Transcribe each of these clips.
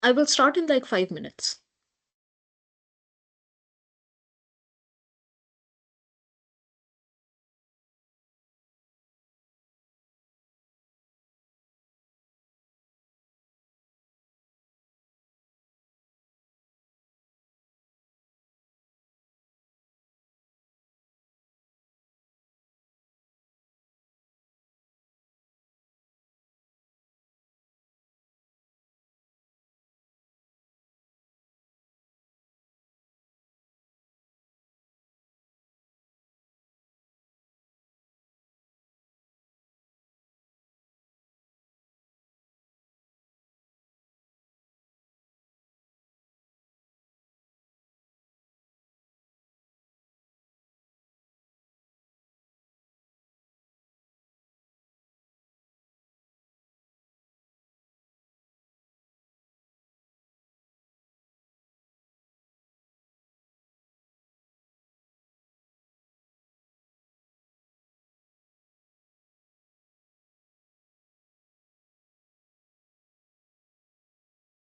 I will start in like 5 minutes.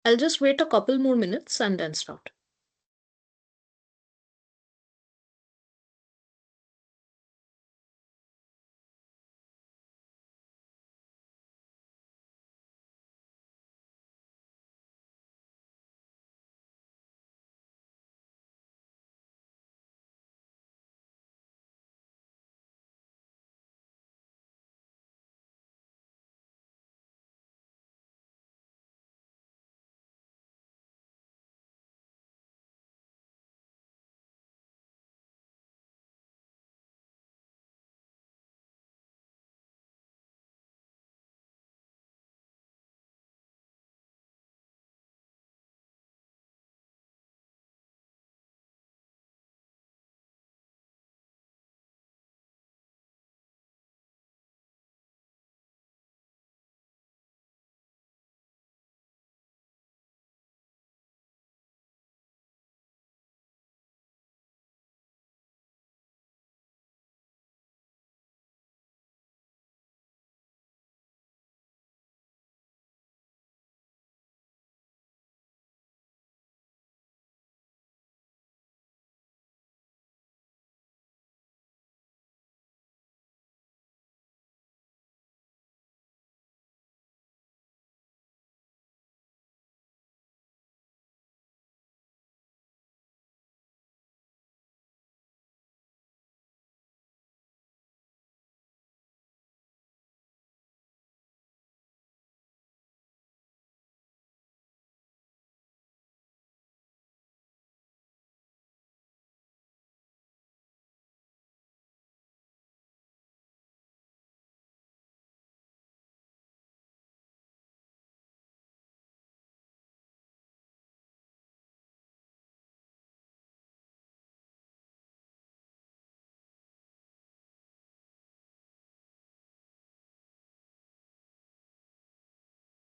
I'll just wait a couple more minutes and then start.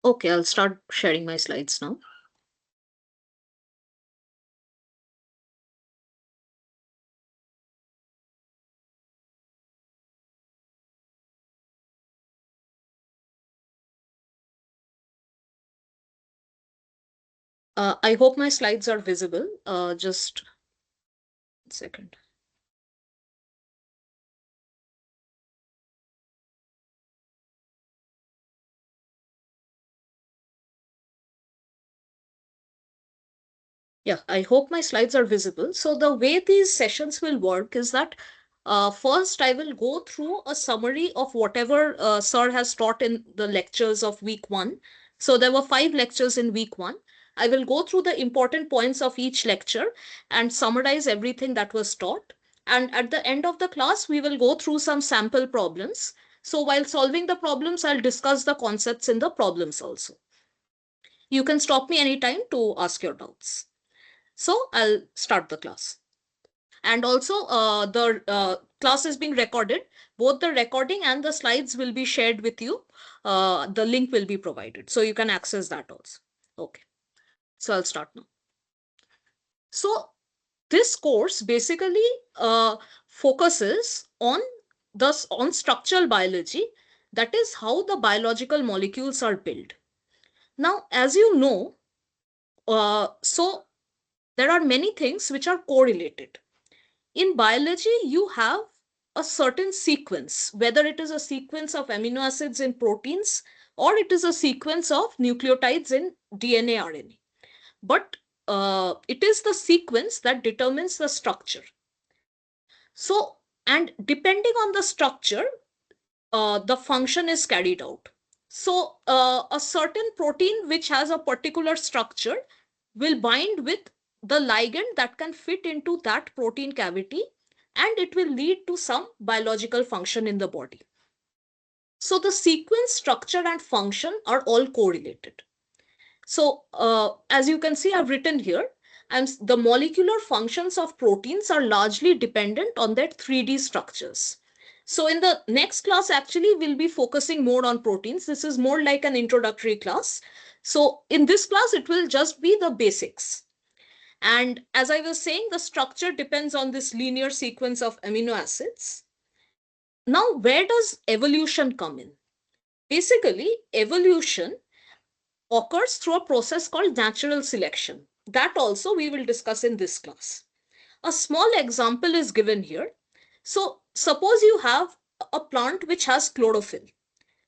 Okay, I'll start sharing my slides now. I hope my slides are visible. Just a second. Yeah, I hope my slides are visible. So the way these sessions will work is that first I will go through a summary of whatever Sir has taught in the lectures of week one. So there were 5 lectures in week one. I will go through the important points of each lecture and summarize everything that was taught. And at the end of the class, we will go through some sample problems. So while solving the problems, I'll discuss the concepts in the problems also. You can stop me anytime to ask your doubts. So I'll start the class. And also the class is being recorded. Both the recording and the slides will be shared with you. The link will be provided. So you can access that also. Okay. So I'll start now. So this course basically focuses on structural biology. That is how the biological molecules are built. Now, as you know, So there are many things which are correlated. In biology, you have a certain sequence, whether it is a sequence of amino acids in proteins or it is a sequence of nucleotides in DNA, RNA. But it is the sequence that determines the structure. So, and depending on the structure, the function is carried out. So, a certain protein which has a particular structure will bind with the ligand that can fit into that protein cavity, and it will lead to some biological function in the body. So, the sequence, structure, and function are all correlated. So, as you can see, I've written here, and the molecular functions of proteins are largely dependent on their 3D structures. So, in the next class, actually, we'll be focusing more on proteins. This is more like an introductory class. So, in this class, it will just be the basics. And as I was saying, the structure depends on this linear sequence of amino acids. Now, where does evolution come in? Basically, evolution occurs through a process called natural selection. That also we will discuss in this class. A small example is given here. So suppose you have a plant which has chlorophyll.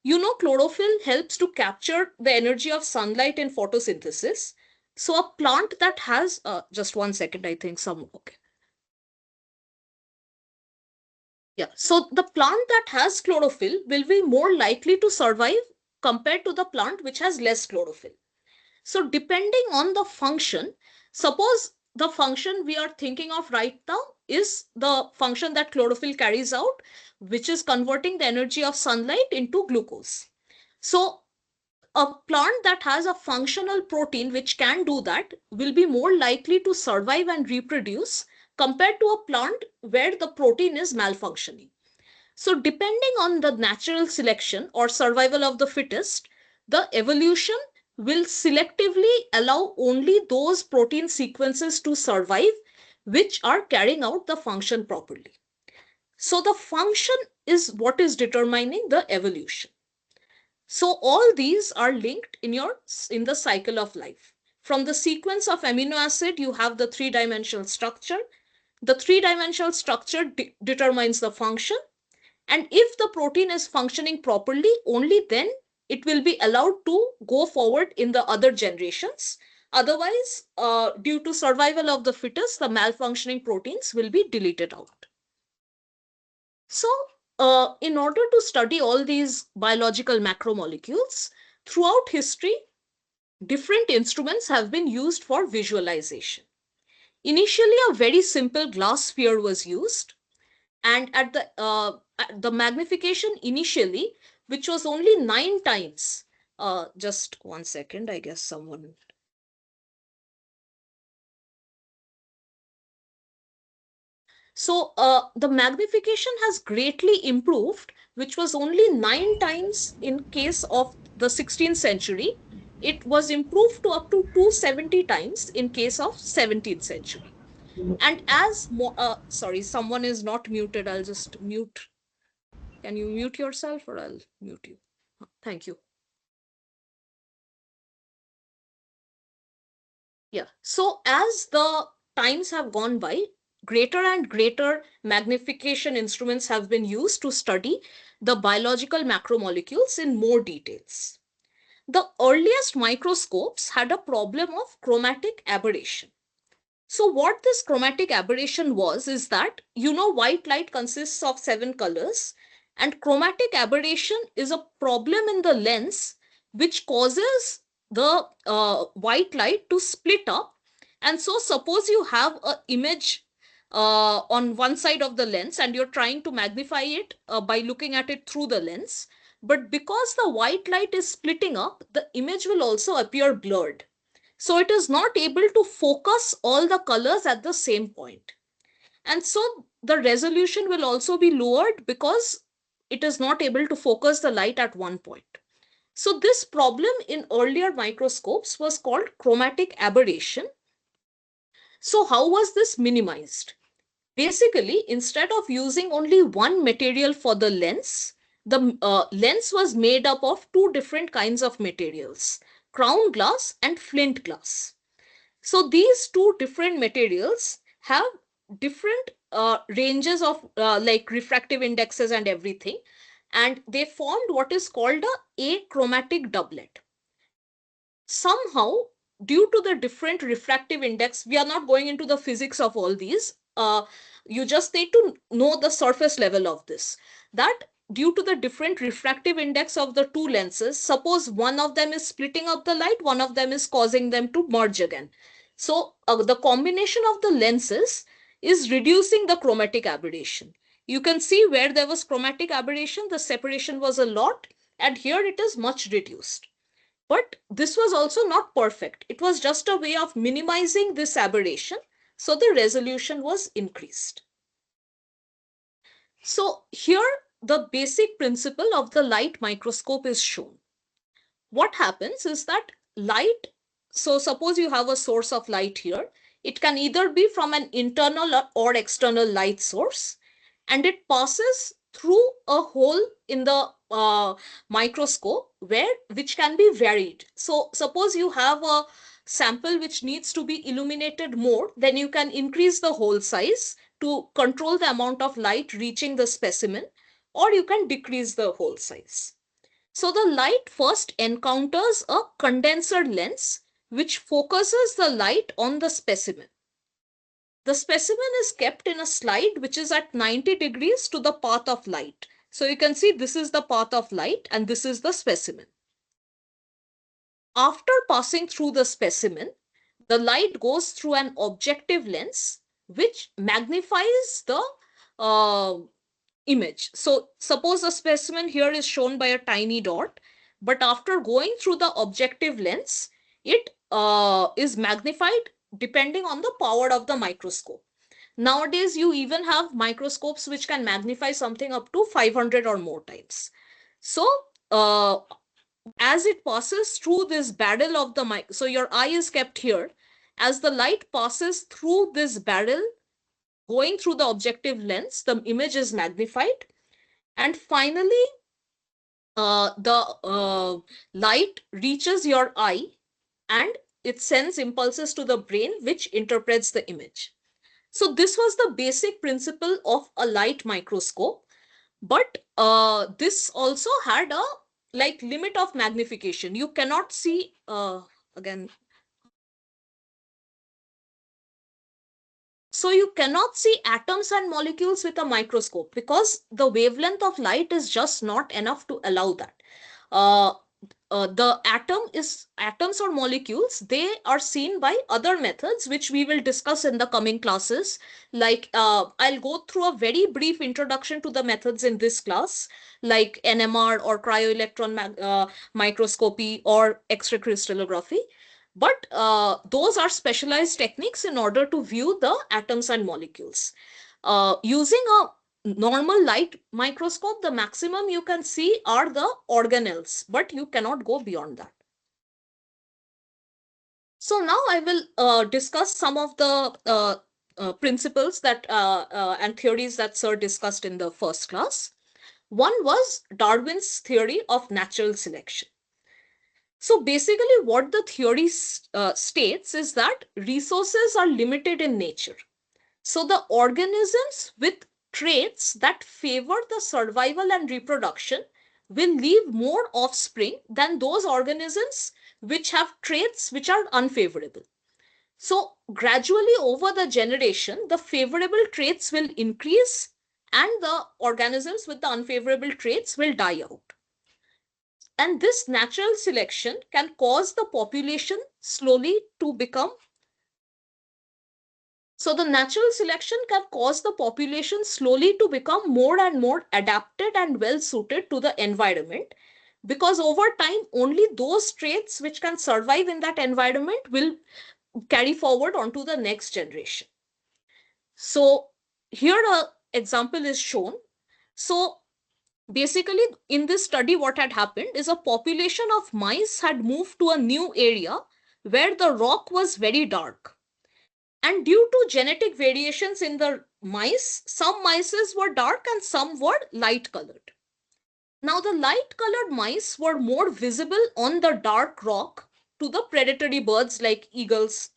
You know, chlorophyll helps to capture the energy of sunlight in photosynthesis. So a plant that has, just 1 second, I think okay. Yeah, so the plant that has chlorophyll will be more likely to survive compared to the plant which has less chlorophyll. So depending on the function, suppose the function we are thinking of right now is the function that chlorophyll carries out, which is converting the energy of sunlight into glucose. So a plant that has a functional protein which can do that will be more likely to survive and reproduce compared to a plant where the protein is malfunctioning. So depending on the natural selection or survival of the fittest, the evolution will selectively allow only those protein sequences to survive which are carrying out the function properly. So the function is what is determining the evolution. So all these are linked in the cycle of life. From the sequence of amino acid, you have the three-dimensional structure. The three-dimensional structure determines the function. And if the protein is functioning properly, only then it will be allowed to go forward in the other generations. Otherwise, due to survival of the fittest, the malfunctioning proteins will be deleted out. So, in order to study all these biological macromolecules, throughout history, different instruments have been used for visualization. Initially, a very simple glass sphere was used, and at the magnification initially, which was only 9 times, just 1 second, I guess someone. So the magnification has greatly improved, which was only 9 times in case of the 16th century. It was improved to up to 270 times in case of 17th century. And as sorry, someone is not muted. I'll just mute. Can you mute yourself or I'll mute you? Thank you. Yeah. So as the times have gone by, greater and greater magnification instruments have been used to study the biological macromolecules in more details. The earliest microscopes had a problem of chromatic aberration. So what this chromatic aberration was is that, you know, white light consists of 7 colors, and chromatic aberration is a problem in the lens which causes the white light to split up. And so suppose you have an image on one side of the lens and you're trying to magnify it by looking at it through the lens. But because the white light is splitting up, the image will also appear blurred. So it is not able to focus all the colors at the same point. And so the resolution will also be lowered because it is not able to focus the light at one point. So this problem in earlier microscopes was called chromatic aberration. So how was this minimized? Basically, instead of using only one material for the lens, the lens was made up of two different kinds of materials, crown glass and flint glass. So these two different materials have different ranges of like refractive indexes and everything, and they formed what is called a achromatic doublet. Somehow, due to the different refractive index, we are not going into the physics of all these. You just need to know the surface level of this. That due to the different refractive index of the two lenses, suppose one of them is splitting up the light, one of them is causing them to merge again. So the combination of the lenses is reducing the chromatic aberration. You can see where there was chromatic aberration, the separation was a lot, and here it is much reduced. But this was also not perfect. It was just a way of minimizing this aberration, so the resolution was increased. So here the basic principle of the light microscope is shown. What happens is that light, so suppose you have a source of light here, it can either be from an internal or external light source, and it passes through a hole in the microscope which can be varied. So suppose you have a sample which needs to be illuminated more, then you can increase the hole size to control the amount of light reaching the specimen, or you can decrease the hole size. So the light first encounters a condenser lens which focuses the light on the specimen. The specimen is kept in a slide which is at 90 degrees to the path of light. So you can see this is the path of light and this is the specimen. After passing through the specimen, the light goes through an objective lens which magnifies the uh, image. So suppose a specimen here is shown by a tiny dot, but after going through the objective lens, it is magnified depending on the power of the microscope. Nowadays, you even have microscopes which can magnify something up to 500 or more times. So, as it passes through this barrel of the mic, so your eye is kept here. As the light passes through this barrel, going through the objective lens, the image is magnified. And finally, the light reaches your eye and it sends impulses to the brain, which interprets the image. So this was the basic principle of a light microscope, but this also had a like limit of magnification. You cannot see again. So you cannot see atoms and molecules with a microscope because the wavelength of light is just not enough to allow that. Uh, the atoms or molecules, they are seen by other methods which we will discuss in the coming classes. Like I'll go through a very brief introduction to the methods in this class, like NMR or cryo-electron microscopy or X-ray crystallography. But those are specialized techniques in order to view the atoms and molecules. Using a normal light microscope, the maximum you can see are the organelles, but you cannot go beyond that. So now I will discuss some of the principles that and theories that Sir discussed in the first class. One was Darwin's theory of natural selection. So basically what the theory states is that resources are limited in nature. So the organisms with traits that favor the survival and reproduction will leave more offspring than those organisms which have traits which are unfavorable. So gradually over the generation, the favorable traits will increase and the organisms with the unfavorable traits will die out. And this natural selection can cause the population slowly to become So the natural selection can cause the population slowly to become more and more adapted and well suited to the environment, because over time only those traits which can survive in that environment will carry forward onto the next generation. So here a example is shown. So basically in this study what had happened is a population of mice had moved to a new area where the rock was very dark. And due to genetic variations in the mice, some mice were dark and some were light colored. Now, the light colored mice were more visible on the dark rock to the predatory birds like eagles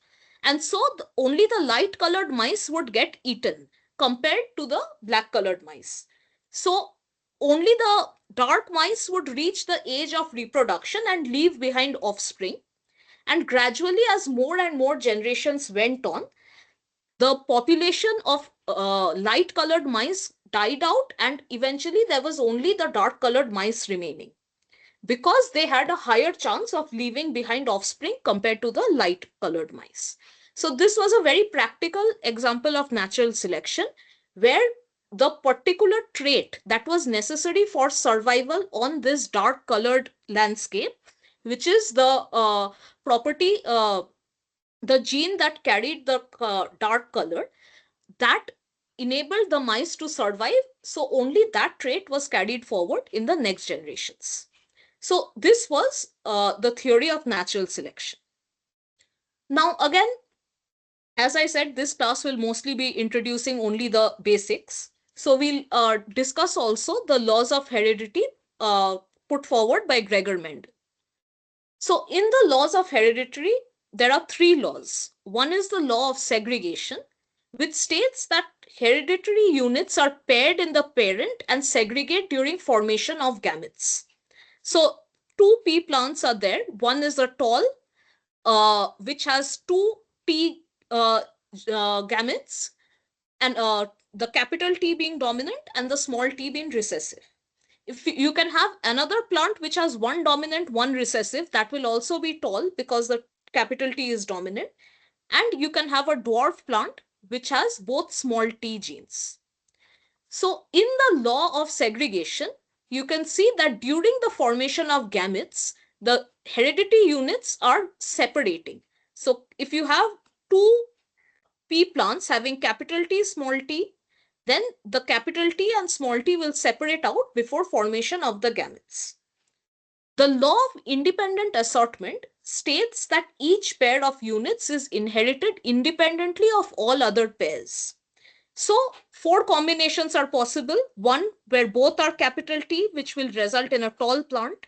And so only the light colored mice would get eaten compared to the black colored mice. So only the dark mice would reach the age of reproduction and leave behind offspring. And gradually, as more and more generations went on, the population of light colored mice died out, and eventually there was only the dark colored mice remaining because they had a higher chance of leaving behind offspring compared to the light colored mice. So this was a very practical example of natural selection where the particular trait that was necessary for survival on this dark colored landscape, which is the property, the gene that carried the dark color, that enabled the mice to survive. So only that trait was carried forward in the next generations. So this was the theory of natural selection. Now again, as I said, this class will mostly be introducing only the basics. So we'll discuss also the laws of heredity put forward by Gregor Mendel. So in the laws of heredity, there are three laws. One is the law of segregation, which states that hereditary units are paired in the parent and segregate during formation of gametes. So two pea plants are there. One is a tall, which has two T gametes, and the capital T being dominant and the small t being recessive. If you can have another plant which has one dominant, one recessive, that will also be tall because the capital T is dominant. And you can have a dwarf plant which has both small t genes. So in the law of segregation, you can see that during the formation of gametes, the heredity units are separating. So if you have two pea plants having capital T, small t, then the capital T and small t will separate out before formation of the gametes. The law of independent assortment states that each pair of units is inherited independently of all other pairs. So four combinations are possible. One where both are capital T, which will result in a tall plant.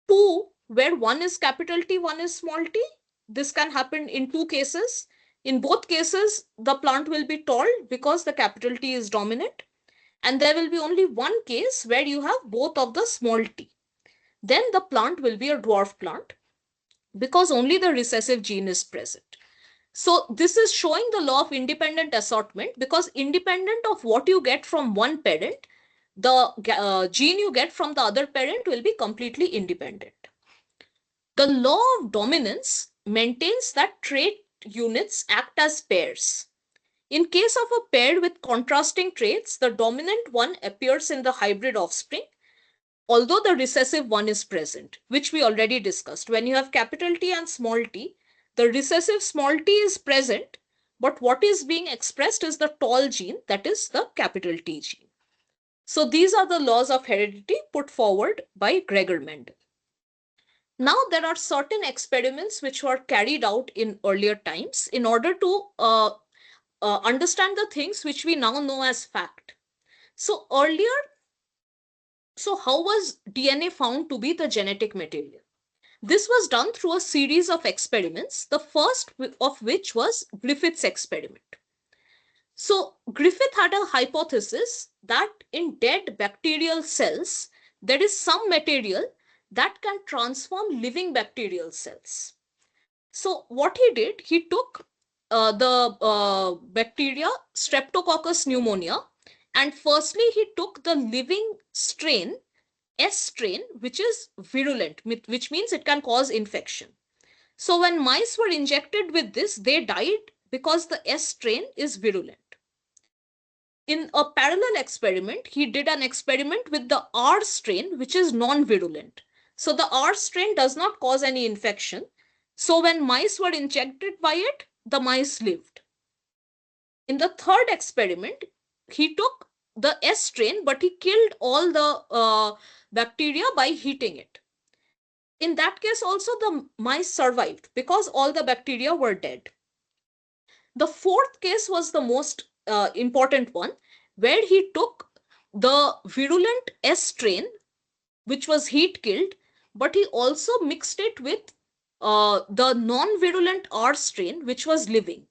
Two where one is capital T, one is small t. This can happen in two cases. In both cases, the plant will be tall because the capital T is dominant. And there will be only one case where you have both of the small t. Then the plant will be a dwarf plant because only the recessive gene is present. So this is showing the law of independent assortment, because independent of what you get from one parent, the gene you get from the other parent will be completely independent. The law of dominance maintains that trait units act as pairs. In case of a pair with contrasting traits, the dominant one appears in the hybrid offspring, although the recessive one is present, which we already discussed. When you have capital T and small t, the recessive small t is present, but what is being expressed is the tall gene, that is the capital T gene. So these are the laws of heredity put forward by Gregor Mendel. Now there are certain experiments which were carried out in earlier times in order to understand the things which we now know as fact. So earlier, so how was DNA found to be the genetic material? This was done through a series of experiments, the first of which was Griffith's experiment. So Griffith had a hypothesis that in dead bacterial cells, there is some material that can transform living bacterial cells. So what he did, he took the bacteria Streptococcus pneumonia, and firstly he took the living strain, S strain, which is virulent, which means it can cause infection. So when mice were injected with this, they died because the S strain is virulent. In a parallel experiment, he did an experiment with the R strain, which is non-virulent. So the R strain does not cause any infection. So when mice were injected by it, the mice lived. In the third experiment, he took the S strain, but he killed all the bacteria by heating it. In that case also, the mice survived because all the bacteria were dead. The fourth case was the most important one, where he took the virulent S strain, which was heat killed, but he also mixed it with the non-virulent R strain, which was living.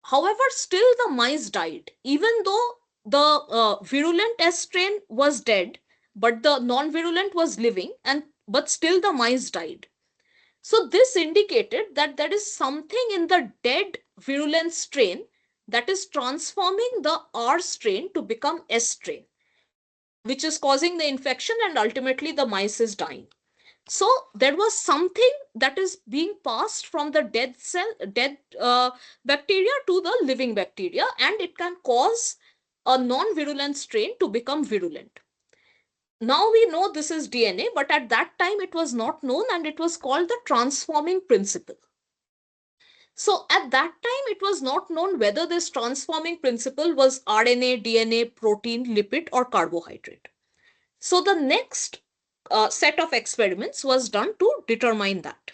However, still the mice died, even though the virulent S strain was dead, but the non-virulent was living, and but still the mice died. So this indicated that there is something in the dead virulent strain that is transforming the R strain to become S strain, which is causing the infection, and ultimately the mice is dying. So there was something that is being passed from the dead bacteria to the living bacteria, and it can cause a non-virulent strain to become virulent. Now we know this is DNA, but at that time it was not known, and it was called the transforming principle. So at that time, it was not known whether this transforming principle was RNA, DNA, protein, lipid, or carbohydrate. So the next set of experiments was done to determine that.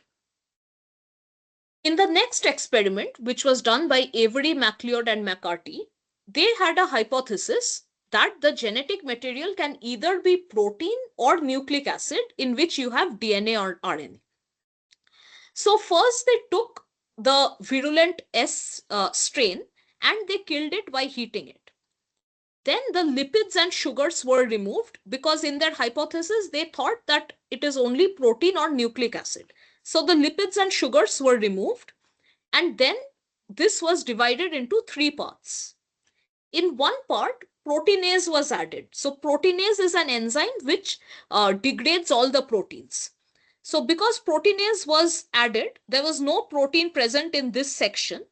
In the next experiment, which was done by Avery, MacLeod, and McCarty, they had a hypothesis that the genetic material can either be protein or nucleic acid, in which you have DNA or RNA. So first they took the virulent S strain and they killed it by heating it. Then the lipids and sugars were removed, because in their hypothesis they thought that it is only protein or nucleic acid. So the lipids and sugars were removed, and then this was divided into three parts. In one part, proteinase was added. So proteinase is an enzyme which degrades all the proteins. So because proteinase was added, there was no protein present in this section.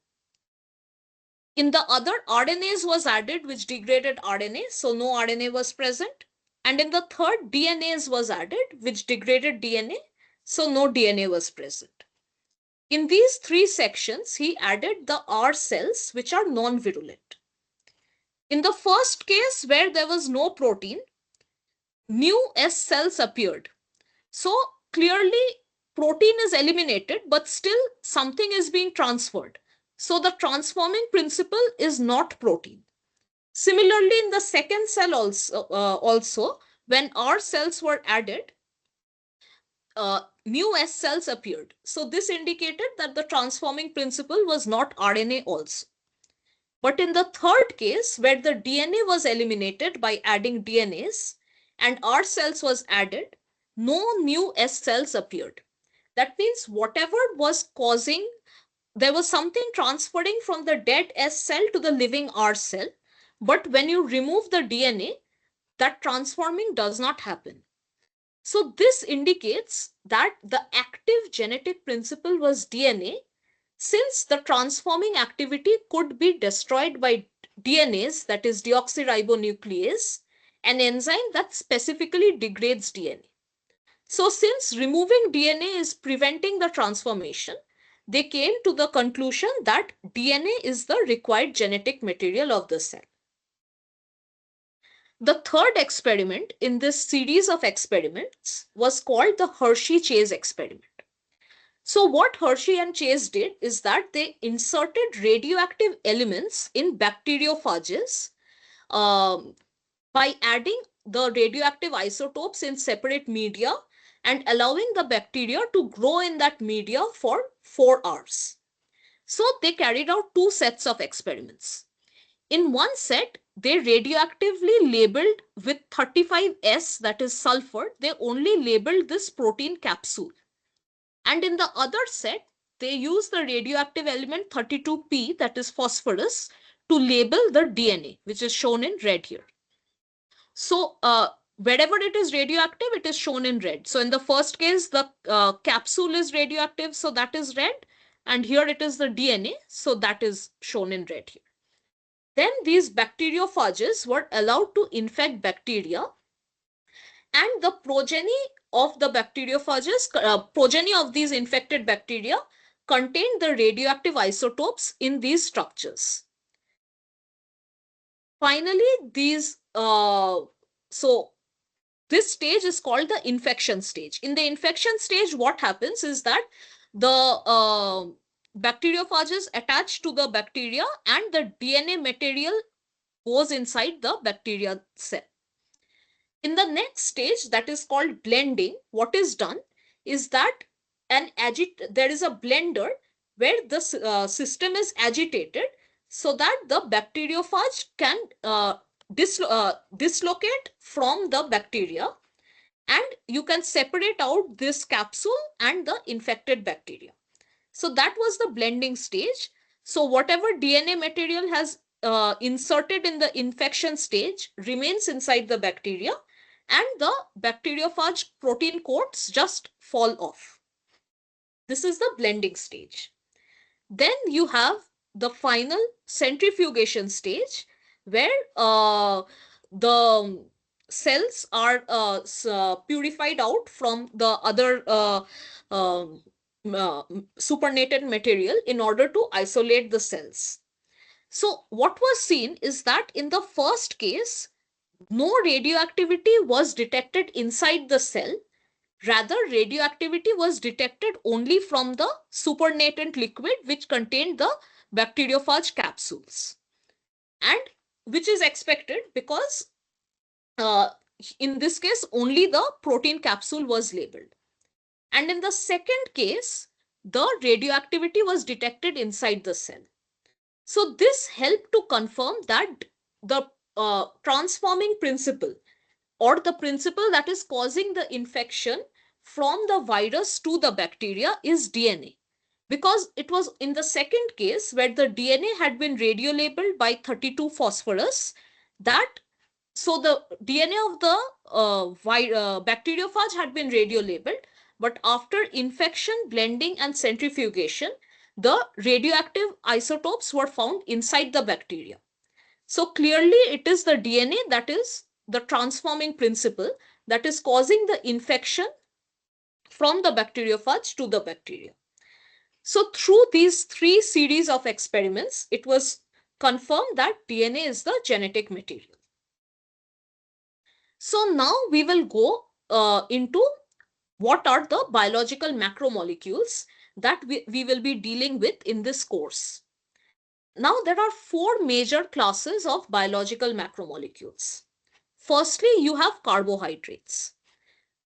In the other, RNase was added, which degraded RNA, so no RNA was present. And in the third, DNase was added, which degraded DNA, so no DNA was present. In these three sections, he added the R cells, which are non-virulent. In the first case, where there was no protein, new S cells appeared. So clearly, protein is eliminated, but still something is being transferred. So the transforming principle is not protein. Similarly, in the second cell also, when R cells were added, new S cells appeared. So this indicated that the transforming principle was not RNA also. But in the third case, where the DNA was eliminated by adding DNase and R cells was added, no new S cells appeared. That means whatever was causing, there was something transferring from the dead S cell to the living R cell. But when you remove the DNA, that transforming does not happen. So this indicates that the active genetic principle was DNA, since the transforming activity could be destroyed by DNase, that is deoxyribonuclease, an enzyme that specifically degrades DNA. So since removing DNA is preventing the transformation, they came to the conclusion that DNA is the required genetic material of the cell. The third experiment in this series of experiments was called the Hershey-Chase experiment. So what Hershey and Chase did is that they inserted radioactive elements in bacteriophages by adding the radioactive isotopes in separate media and allowing the bacteria to grow in that media for 4 hours. So they carried out two sets of experiments. In one set, they radioactively labeled with 35S, that is sulfur, they only labeled this protein capsule. And in the other set, they used the radioactive element 32P, that is phosphorus, to label the DNA, which is shown in red here. So wherever it is radioactive, it is shown in red. So in the first case, the capsule is radioactive, so that is red. And here it is the DNA, so that is shown in red here. Then these bacteriophages were allowed to infect bacteria, and the progeny of the bacteriophages, progeny of these infected bacteria contained the radioactive isotopes in these structures. Finally, so this stage is called the infection stage. In the infection stage, what happens is that the bacteriophages attach to the bacteria and the DNA material goes inside the bacteria cell. In the next stage, that is called blending, what is done is that there is a blender where the system is agitated so that the bacteriophage can dislocate from the bacteria, and you can separate out this capsule and the infected bacteria. So that was the blending stage. So whatever DNA material has inserted in the infection stage remains inside the bacteria, and the bacteriophage protein coats just fall off. This is the blending stage. Then you have the final centrifugation stage, where the cells are purified out from the other supernatant material in order to isolate the cells. So what was seen is that in the first case, no radioactivity was detected inside the cell. Rather, radioactivity was detected only from the supernatant liquid which contained the bacteriophage capsules, and which is expected because uh, in this case only the protein capsule was labeled. And in the second case, the radioactivity was detected inside the cell. So this helped to confirm that the transforming principle, or the principle that is causing the infection from the virus to the bacteria, is DNA. Because it was in the second case where the DNA had been radiolabeled by 32 phosphorus, that so the DNA of the bacteriophage had been radiolabeled, but after infection, blending, and centrifugation, the radioactive isotopes were found inside the bacteria. So clearly, it is the DNA that is the transforming principle that is causing the infection from the bacteriophage to the bacteria. So through these three series of experiments, it was confirmed that DNA is the genetic material. So now we will go into what are the biological macromolecules that we will be dealing with in this course. Now there are four major classes of biological macromolecules. Firstly, you have carbohydrates.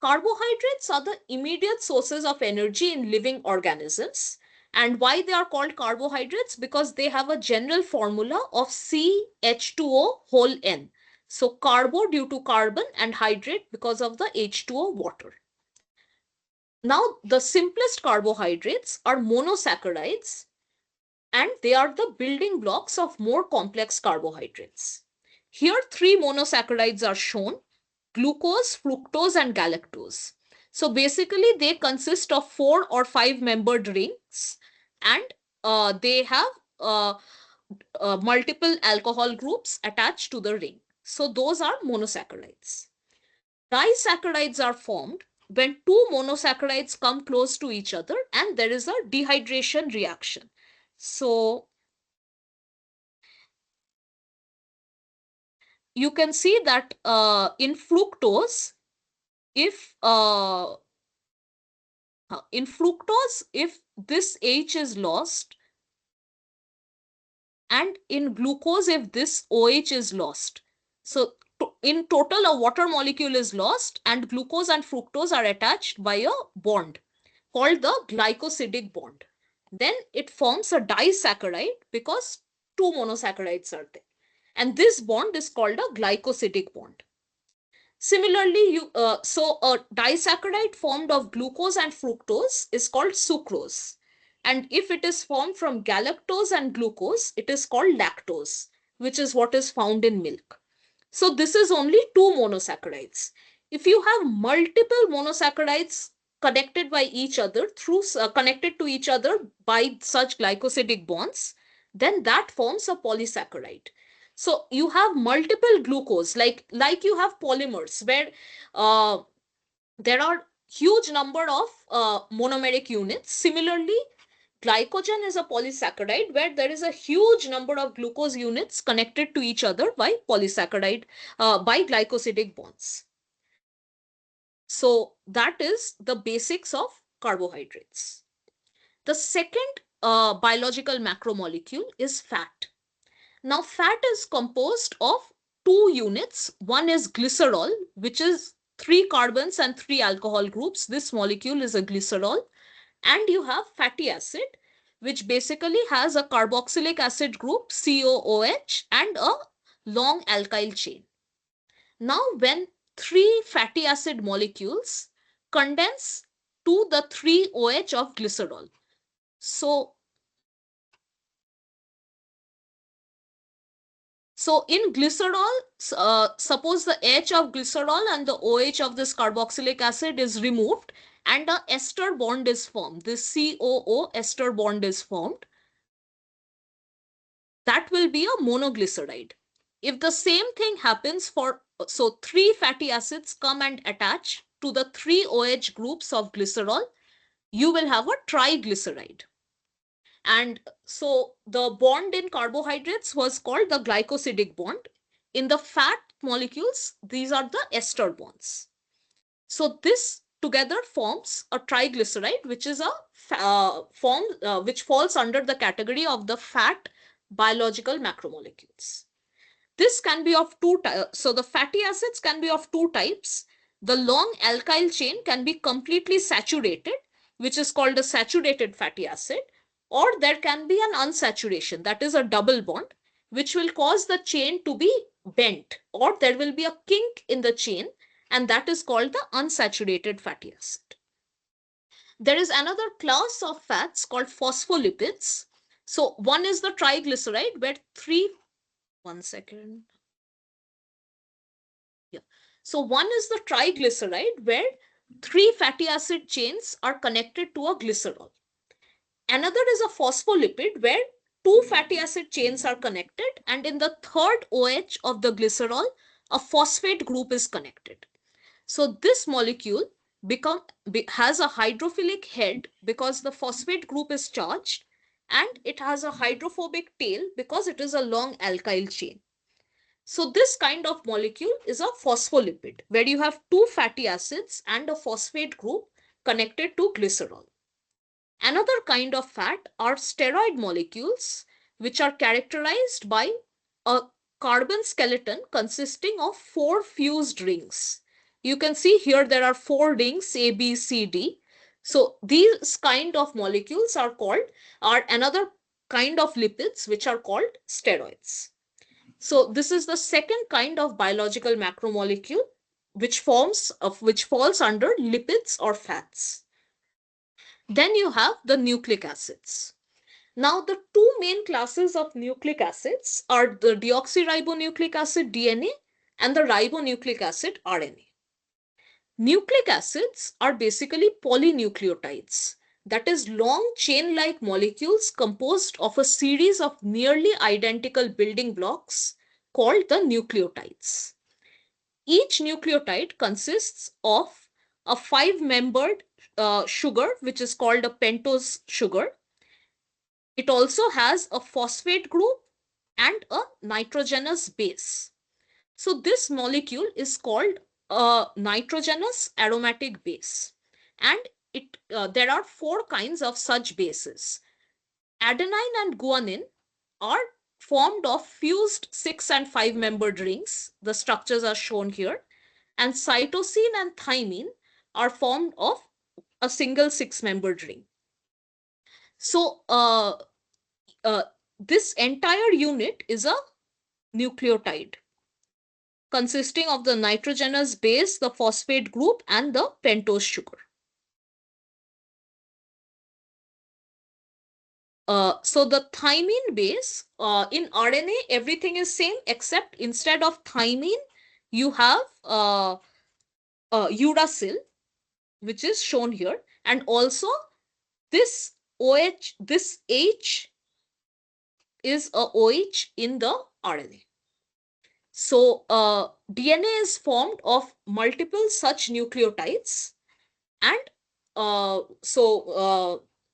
Carbohydrates are the immediate sources of energy in living organisms. And why they are called carbohydrates? Because they have a general formula of CH2O whole N. So carbo due to carbon, and hydrate because of the H2O water. Now the simplest carbohydrates are monosaccharides, and they are the building blocks of more complex carbohydrates. Here three monosaccharides are shown: glucose, fructose, and galactose. So basically they consist of 4 or 5 membered rings, and they have uh, multiple alcohol groups attached to the ring. So those are monosaccharides. Disaccharides are formed when two monosaccharides come close to each other and there is a dehydration reaction. So you can see that in fructose, if if this H is lost, and in glucose if this OH is lost, so in total a water molecule is lost and glucose and fructose are attached by a bond called the glycosidic bond. Then it forms a disaccharide because two monosaccharides are there, and this bond is called a glycosidic bond. Similarly, so a disaccharide formed of glucose and fructose is called sucrose. And if it is formed from galactose and glucose, it is called lactose, which is what is found in milk. So this is only two monosaccharides. If you have multiple monosaccharides connected by each other connected to each other by such glycosidic bonds, then that forms a polysaccharide. So you have multiple glucose, like you have polymers where uh, there are huge number of monomeric units. Similarly, glycogen is a polysaccharide where there is a huge number of glucose units connected to each other by by glycosidic bonds. So that is the basics of carbohydrates. The second biological macromolecule is fat. Now, fat is composed of two units. One is glycerol, which is 3 carbons and 3 alcohol groups. This molecule is a glycerol. And you have fatty acid, which basically has a carboxylic acid group, COOH, and a long alkyl chain. Now, when three fatty acid molecules condense to the 3OH of glycerol. So in glycerol, suppose the H of glycerol and the OH of this carboxylic acid is removed and a ester bond is formed. This COO ester bond is formed. That will be a monoglyceride. If the same thing happens so three fatty acids come and attach to the 3OH groups of glycerol, you will have a triglyceride. And so the bond in carbohydrates was called the glycosidic bond. In the fat molecules, these are the ester bonds. So this together forms a triglyceride, which is a which falls under the category of the fat biological macromolecules. This can be of two types. So the fatty acids can be of two types. The long alkyl chain can be completely saturated, which is called a saturated fatty acid, or there can be an unsaturation, that is a double bond, which will cause the chain to be bent, or there will be a kink in the chain, and that is called the unsaturated fatty acid. There is another class of fats called phospholipids. So one is the triglyceride where one second. Yeah. So one is the triglyceride where three fatty acid chains are connected to a glycerol. Another is a phospholipid where two fatty acid chains are connected, and in the third OH of the glycerol, a phosphate group is connected. So this molecule has a hydrophilic head because the phosphate group is charged, and it has a hydrophobic tail because it is a long alkyl chain. So this kind of molecule is a phospholipid where you have two fatty acids and a phosphate group connected to glycerol. Another kind of fat are steroid molecules, which are characterized by a carbon skeleton consisting of four fused rings. You can see here there are four rings A, B, C, D. So these kind of molecules are another kind of lipids which are called steroids. So this is the second kind of biological macromolecule which falls under lipids or fats. Then you have the nucleic acids. Now, the two main classes of nucleic acids are the deoxyribonucleic acid DNA and the ribonucleic acid RNA. Nucleic acids are basically polynucleotides, that is, long chain-like molecules composed of a series of nearly identical building blocks called the nucleotides. Each nucleotide consists of a five-membered sugar, which is called a pentose sugar. It also has a phosphate group and a nitrogenous base. So this molecule is called a nitrogenous aromatic base. And there are four kinds of such bases. Adenine and guanine are formed of fused 6 and 5 membered rings. The structures are shown here. And cytosine and thymine are formed of a single 6-membered ring. So this entire unit is a nucleotide consisting of the nitrogenous base, the phosphate group, and the pentose sugar. So the thymine base, in RNA, everything is same except instead of thymine, you have uracil, which is shown here. And also this OH, this H is a OH in the RNA. So DNA is formed of multiple such nucleotides, and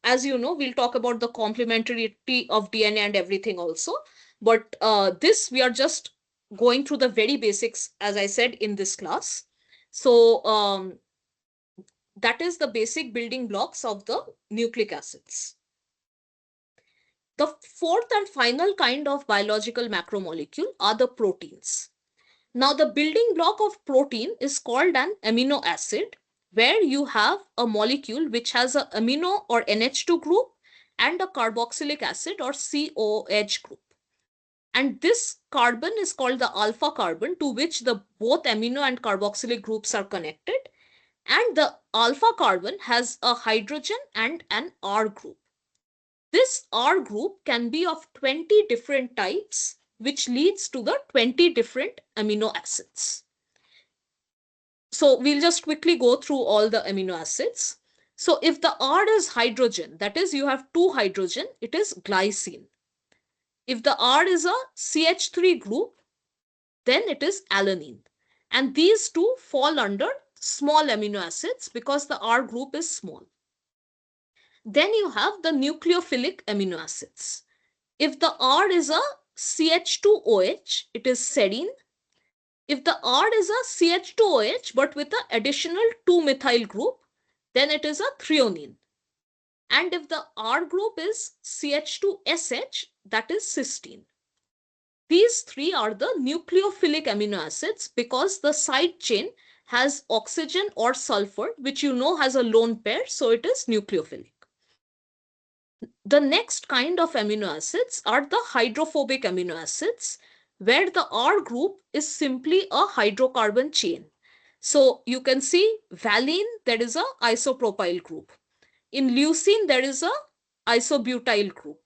as you know, we'll talk about the complementarity of DNA and everything also. But this we are just going through the very basics, as I said in this class. So that is the basic building blocks of the nucleic acids. The fourth and final kind of biological macromolecule are the proteins. Now, the building block of protein is called an amino acid, where you have a molecule which has a amino or NH2 group and a carboxylic acid or COH group. And this carbon is called the alpha carbon, to which the both amino and carboxylic groups are connected. And the alpha carbon has a hydrogen and an R group. This R group can be of 20 different types, which leads to the 20 different amino acids. So we'll just quickly go through all the amino acids. So if the R is hydrogen, that is, you have two hydrogen, it is glycine. If the R is a CH3 group, then it is alanine. And these two fall under small amino acids because the R group is small. Then you have the nucleophilic amino acids. If the R is a CH2OH, it is serine. If the R is a CH2OH but with an additional 2-methyl group, then it is a threonine. And if the R group is CH2SH, that is cysteine. These three are the nucleophilic amino acids because the side chain has oxygen or sulfur, which you know has a lone pair, so it is nucleophilic. The next kind of amino acids are the hydrophobic amino acids, where the R group is simply a hydrocarbon chain. So you can see valine, there is a isopropyl group. In leucine, there is a isobutyl group.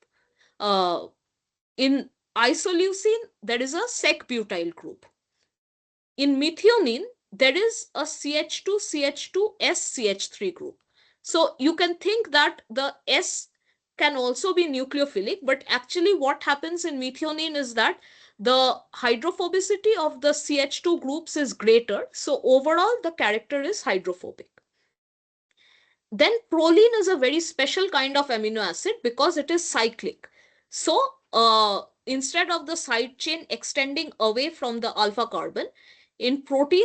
In isoleucine, there is a sec-butyl group. In methionine, there is a CH2CH2SCH3 group. So you can think that the S can also be nucleophilic, but actually what happens in methionine is that the hydrophobicity of the CH2 groups is greater. So overall, the character is hydrophobic. Then proline is a very special kind of amino acid because it is cyclic. So instead of the side chain extending away from the alpha carbon, in proline,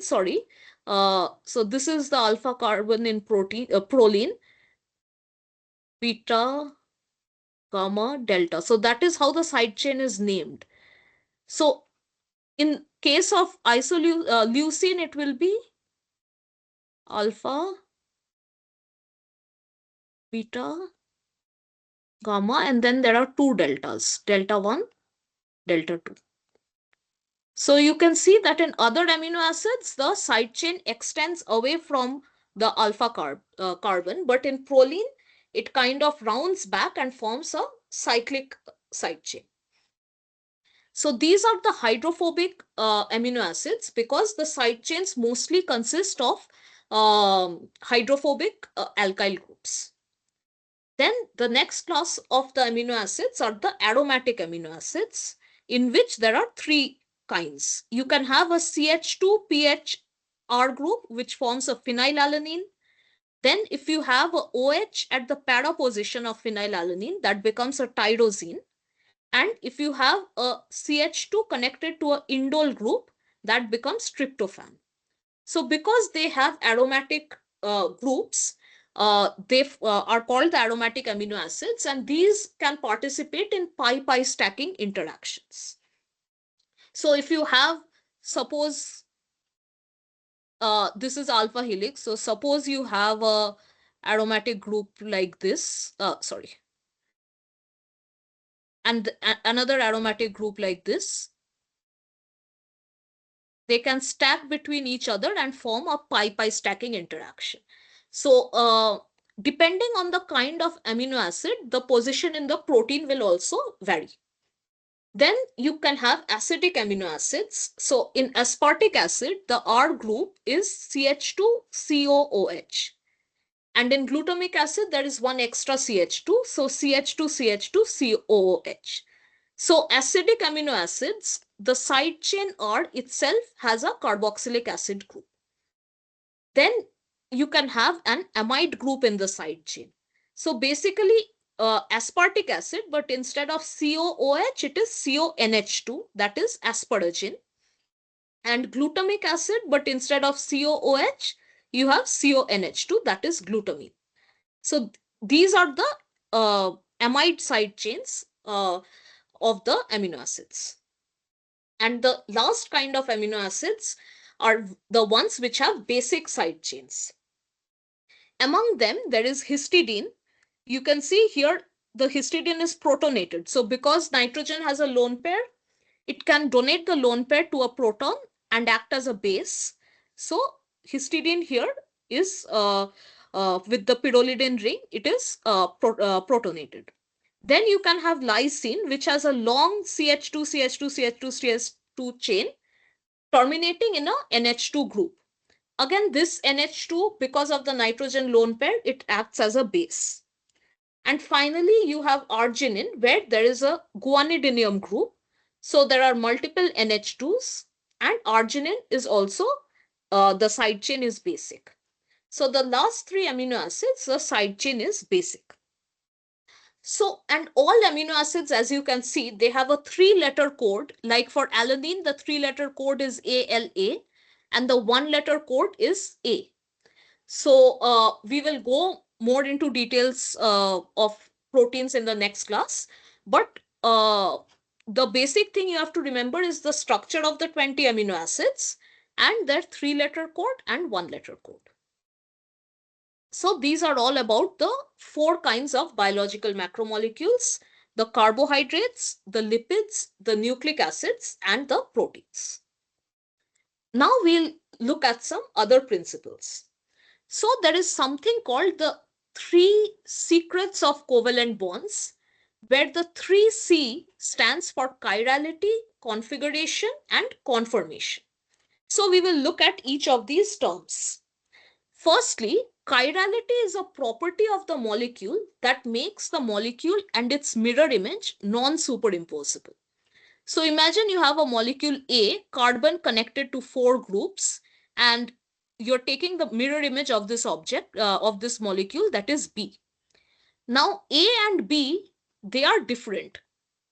sorry. So this is the alpha carbon in proline, beta, gamma, delta. So that is how the side chain is named. So in case of isoleucine, it will be alpha, beta, gamma, and then there are two deltas, delta 1, delta 2. So you can see that in other amino acids, the side chain extends away from the alpha carbon, but in proline, it kind of rounds back and forms a cyclic side chain. So these are the hydrophobic amino acids because the side chains mostly consist of hydrophobic alkyl groups. Then the next class of the amino acids are the aromatic amino acids, in which there are three kinds. You can have a CH2PHR group, which forms a phenylalanine. Then if you have a OH at the para position of phenylalanine, that becomes a tyrosine. And if you have a CH2 connected to an indole group, that becomes tryptophan. So because they have aromatic groups, they are called the aromatic amino acids, and these can participate in pi-pi stacking interactions. So if you have, suppose this is alpha helix. So suppose you have a aromatic group like this, and another aromatic group like this, they can stack between each other and form a pi-pi stacking interaction. So depending on the kind of amino acid, the position in the protein will also vary. Then you can have acidic amino acids. So in aspartic acid, the R group is CH2COOH. And in glutamic acid, there is one extra CH2. So CH2CH2COOH. So acidic amino acids, the side chain R itself has a carboxylic acid group. Then you can have an amide group in the side chain. So basically aspartic acid, but instead of COOH, it is CONH2, that is asparagine. And glutamic acid, but instead of COOH, you have CONH2, that is glutamine. So these are the amide side chains of the amino acids. And the last kind of amino acids are the ones which have basic side chains. Among them, there is histidine. You can see here the histidine is protonated. So because nitrogen has a lone pair, it can donate the lone pair to a proton and act as a base. So histidine here is with the pyrrolidine ring, it is protonated. Then you can have lysine, which has a long CH2, CH2, CH2, CH2 chain terminating in a NH2 group. Again, this NH2, because of the nitrogen lone pair, it acts as a base. And finally, you have arginine, where there is a guanidinium group. So there are multiple NH2s, and arginine is also, the side chain is basic. So the last three amino acids, the side chain is basic. So, and all amino acids, as you can see, they have a 3-letter code. Like for alanine, the 3-letter code is ALA, and the 1-letter code is A. So we will go more into details of proteins in the next class. But the basic thing you have to remember is the structure of the 20 amino acids and their 3-letter code and 1-letter code. So these are all about the 4 kinds of biological macromolecules: the carbohydrates, the lipids, the nucleic acids, and the proteins. Now we'll look at some other principles. So there is something called the 3 secrets of covalent bonds, where the 3C stands for chirality, configuration, and conformation. So we will look at each of these terms. Firstly, chirality is a property of the molecule that makes the molecule and its mirror image non-superimposable. So imagine you have a molecule A, carbon connected to 4 groups, and you're taking the mirror image of this object, of this molecule, that is B. Now A and B, they are different.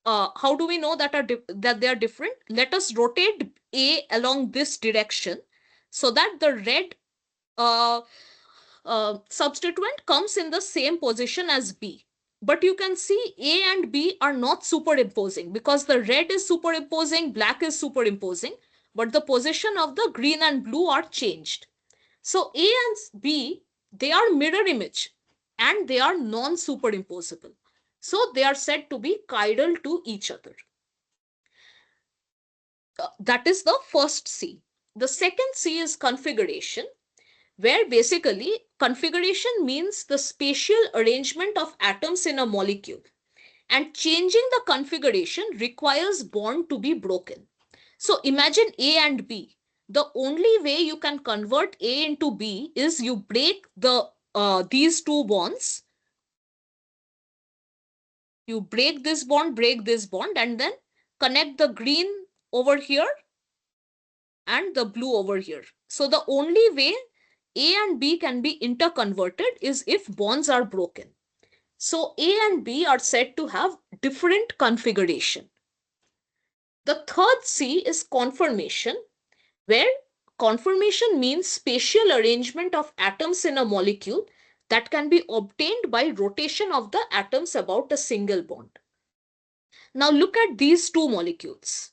How do we know that they are different? Let us rotate A along this direction so that the red substituent comes in the same position as B. But you can see A and B are not superimposing, because the red is superimposing, black is superimposing, but the position of the green and blue are changed. So A and B, they are mirror image and they are non-superimposable. So they are said to be chiral to each other. That is the first C. The second C is configuration, where basically configuration means the spatial arrangement of atoms in a molecule, and changing the configuration requires bond to be broken. So imagine A and B. The only way you can convert A into B is you break these 2 bonds. You break this bond, and then connect the green over here and the blue over here. So the only way A and B can be interconverted is if bonds are broken. So A and B are said to have different configuration. The third C is conformation, where conformation means spatial arrangement of atoms in a molecule that can be obtained by rotation of the atoms about a single bond. Now look at these 2 molecules.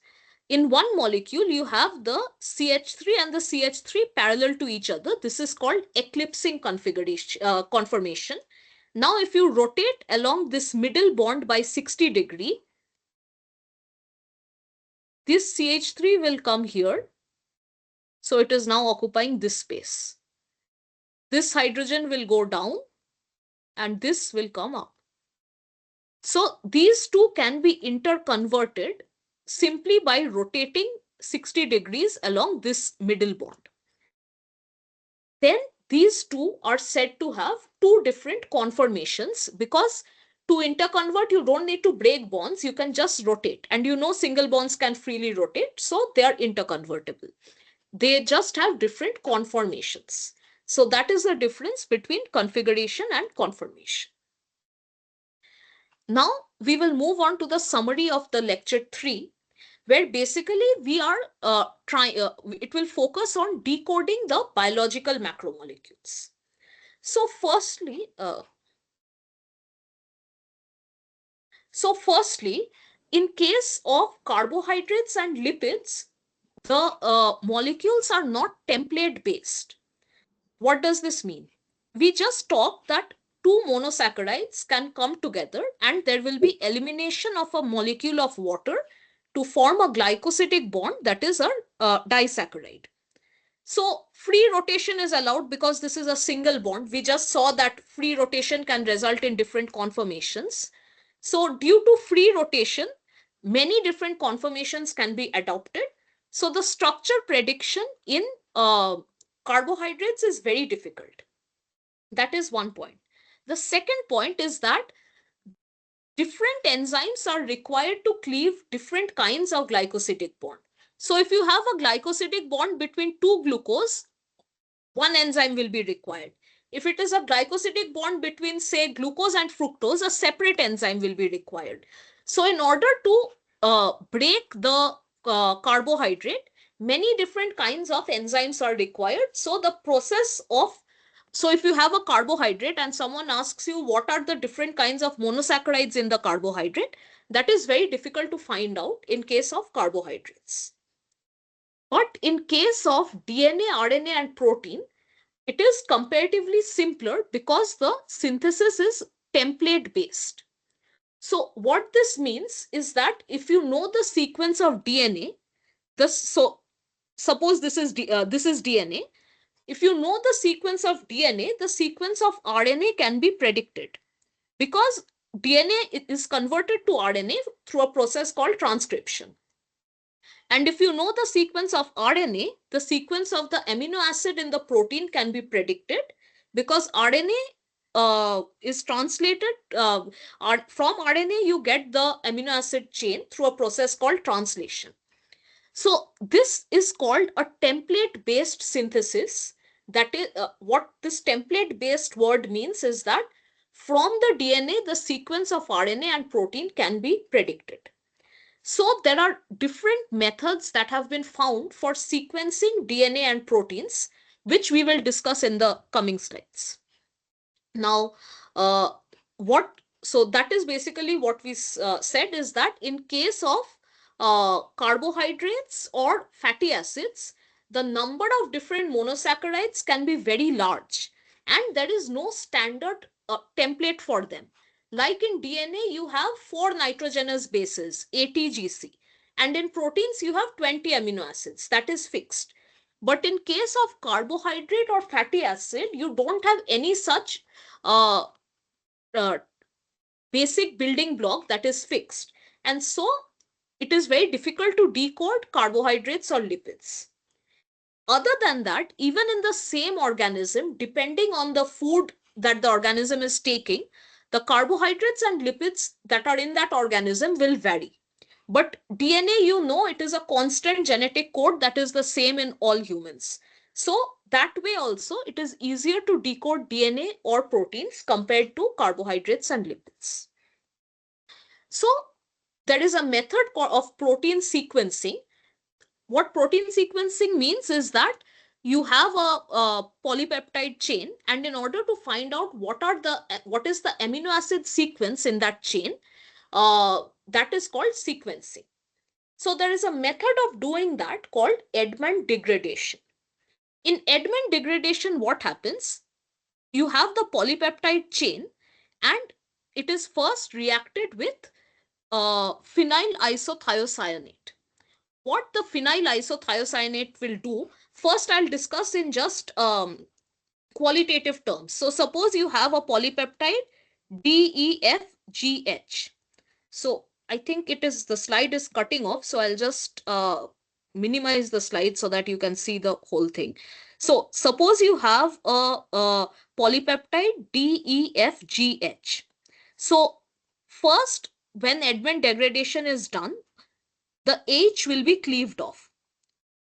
In one molecule, you have the CH3 and the CH3 parallel to each other. This is called eclipsing configuration, conformation. Now, if you rotate along this middle bond by 60 degree, this CH3 will come here. So it is now occupying this space. This hydrogen will go down and this will come up. So these 2 can be interconverted simply by rotating 60 degrees along this middle bond. Then these 2 are said to have 2 different conformations, because to interconvert, you don't need to break bonds, you can just rotate. And you know single bonds can freely rotate, so they are interconvertible. They just have different conformations. So that is the difference between configuration and conformation. Now we will move on to the summary of the lecture 3, where basically we are it will focus on decoding the biological macromolecules. So firstly, in case of carbohydrates and lipids, the molecules are not template based. What does this mean? We just talked that two monosaccharides can come together and there will be elimination of a molecule of water to form a glycosidic bond, that is a disaccharide. So free rotation is allowed because this is a single bond. We just saw that free rotation can result in different conformations. So due to free rotation, many different conformations can be adopted. So the structure prediction in carbohydrates is very difficult. That is one point. The second point is that different enzymes are required to cleave different kinds of glycosidic bond. So if you have a glycosidic bond between two glucose, one enzyme will be required. If it is a glycosidic bond between, say, glucose and fructose, a separate enzyme will be required. So in order to break the carbohydrate, many different kinds of enzymes are required. So the process of, so if you have a carbohydrate and someone asks you what are the different kinds of monosaccharides in the carbohydrate, that is very difficult to find out in case of carbohydrates. But in case of DNA, RNA, and protein, it is comparatively simpler because the synthesis is template based. So what this means is that if you know the sequence of DNA, so suppose this is DNA. If you know the sequence of DNA, the sequence of RNA can be predicted because DNA is converted to RNA through a process called transcription. And if you know the sequence of RNA, the sequence of the amino acid in the protein can be predicted because RNA is translated from RNA, you get the amino acid chain through a process called translation. So this is called a template based synthesis. That is what this template based word means is that from the DNA, the sequence of RNA and protein can be predicted. So there are different methods that have been found for sequencing DNA and proteins, which we will discuss in the coming slides. Now, so that is basically what we said is that in case of carbohydrates or fatty acids, the number of different monosaccharides can be very large and there is no standard template for them. Like in DNA, you have 4 nitrogenous bases, ATGC, and in proteins, you have 20 amino acids, that is fixed. But in case of carbohydrate or fatty acid, you don't have any such uh, uh, basic building block that is fixed. And so it is very difficult to decode carbohydrates or lipids. Other than that, even in the same organism, depending on the food that the organism is taking, the carbohydrates and lipids that are in that organism will vary. But DNA, you know, it is a constant genetic code that is the same in all humans. So that way also, it is easier to decode DNA or proteins compared to carbohydrates and lipids. So there is a method of protein sequencing. What protein sequencing means is that you have a polypeptide chain, and in order to find out what is the amino acid sequence in that chain, that is called sequencing. So there is a method of doing that called Edman degradation. In Edman degradation, what happens? You have the polypeptide chain and it is first reacted with phenyl isothiocyanate. What the phenyl isothiocyanate will do, first I'll discuss in just qualitative terms. So suppose you have a polypeptide DEFGH. So I think the slide is cutting off. So I'll just minimize the slide so that you can see the whole thing. So suppose you have a polypeptide DEFGH. So first, when Edman degradation is done, the H will be cleaved off.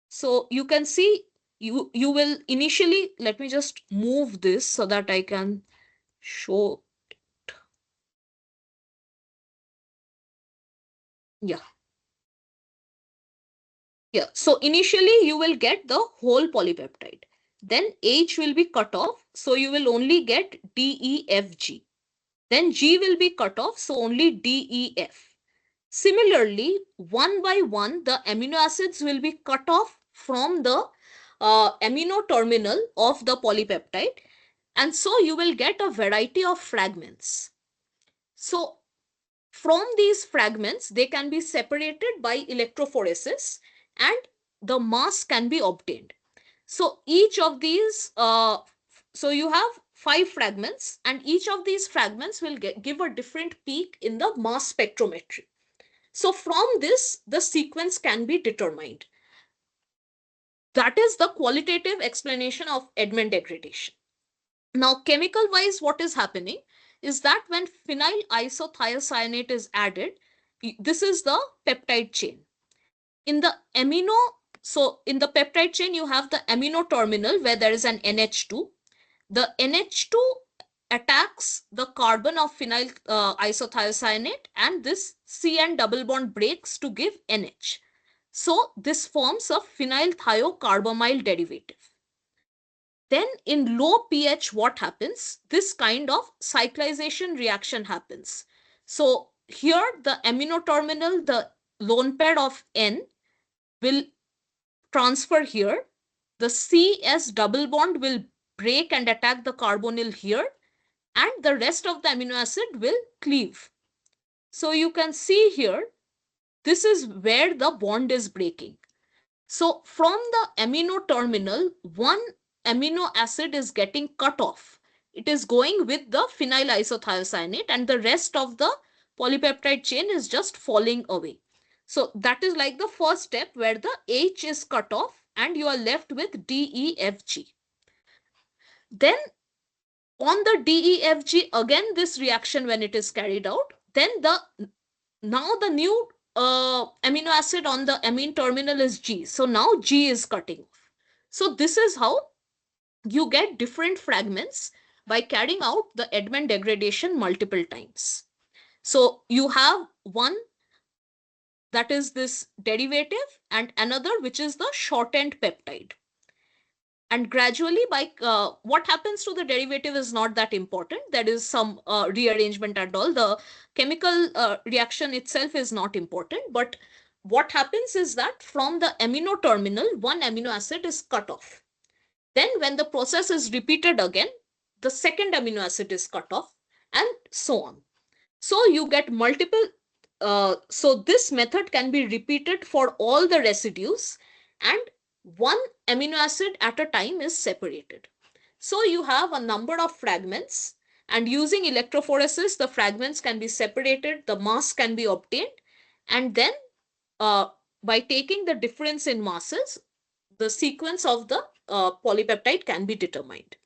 So you can see you will initially, let me just move this so that I can show. Yeah. Yeah. So initially you will get the whole polypeptide. Then H will be cut off. So you will only get DEFG. Then G will be cut off. So only DEF. Similarly, one by one, the amino acids will be cut off from the amino terminal of the polypeptide, and so you will get a variety of fragments. So from these fragments, they can be separated by electrophoresis and the mass can be obtained. So each of these, so you have 5 fragments, and each of these fragments will give a different peak in the mass spectrometry. So from this, the sequence can be determined. That is the qualitative explanation of Edman degradation. Now, chemical wise, what is happening is that when phenyl isothiocyanate is added, this is the peptide chain. In the amino, so in the peptide chain, you have the amino terminal where there is an NH2. The NH2 attacks the carbon of phenyl isothiocyanate, and this CN double bond breaks to give NH. So this forms a phenyl thiocarbamyl derivative. Then in low pH, what happens? This kind of cyclization reaction happens. So here the amino terminal, the lone pair of N will transfer here. The CS double bond will break and attack the carbonyl here, and the rest of the amino acid will cleave. So you can see here, this is where the bond is breaking. So from the amino terminal, one amino acid is getting cut off. It is going with the phenyl isothiocyanate, and the rest of the polypeptide chain is just falling away. So that is like the first step where the H is cut off and you are left with DEFG. Then on the DEFG, again this reaction when it is carried out, then now the new amino acid on the amine terminal is G. So now G is cutting off. So this is how you get different fragments by carrying out the Edman degradation multiple times. So you have one that is this derivative and another which is the shortened peptide. And gradually by what happens to the derivative is not that important. There is some rearrangement and all. The chemical reaction itself is not important, but what happens is that from the amino terminal, one amino acid is cut off. Then when the process is repeated again, the second amino acid is cut off, and so on. So you get multiple, so this method can be repeated for all the residues, and one amino acid at a time is separated. So you have a number of fragments, and using electrophoresis, the fragments can be separated, the mass can be obtained, and then by taking the difference in masses, the sequence of the polypeptide can be determined.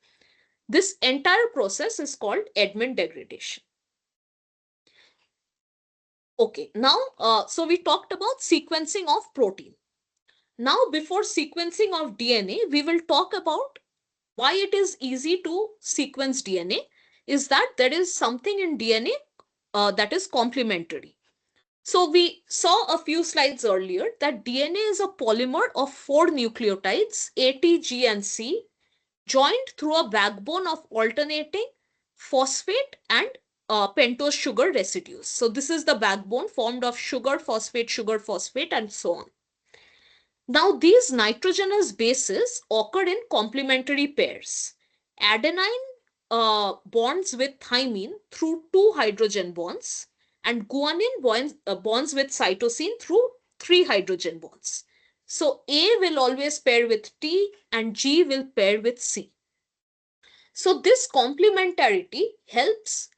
This entire process is called Edman degradation. Okay, now, so we talked about sequencing of protein. Now, before sequencing of DNA, we will talk about why it is easy to sequence DNA, is that there is something in DNA that is complementary. So we saw a few slides earlier that DNA is a polymer of 4 nucleotides, A, T, G, and C, joined through a backbone of alternating phosphate and pentose sugar residues. So this is the backbone formed of sugar, phosphate, and so on. Now these nitrogenous bases occur in complementary pairs. Adenine bonds with thymine through 2 hydrogen bonds, and guanine bonds with cytosine through 3 hydrogen bonds. So A will always pair with T and G will pair with C. So this complementarity helps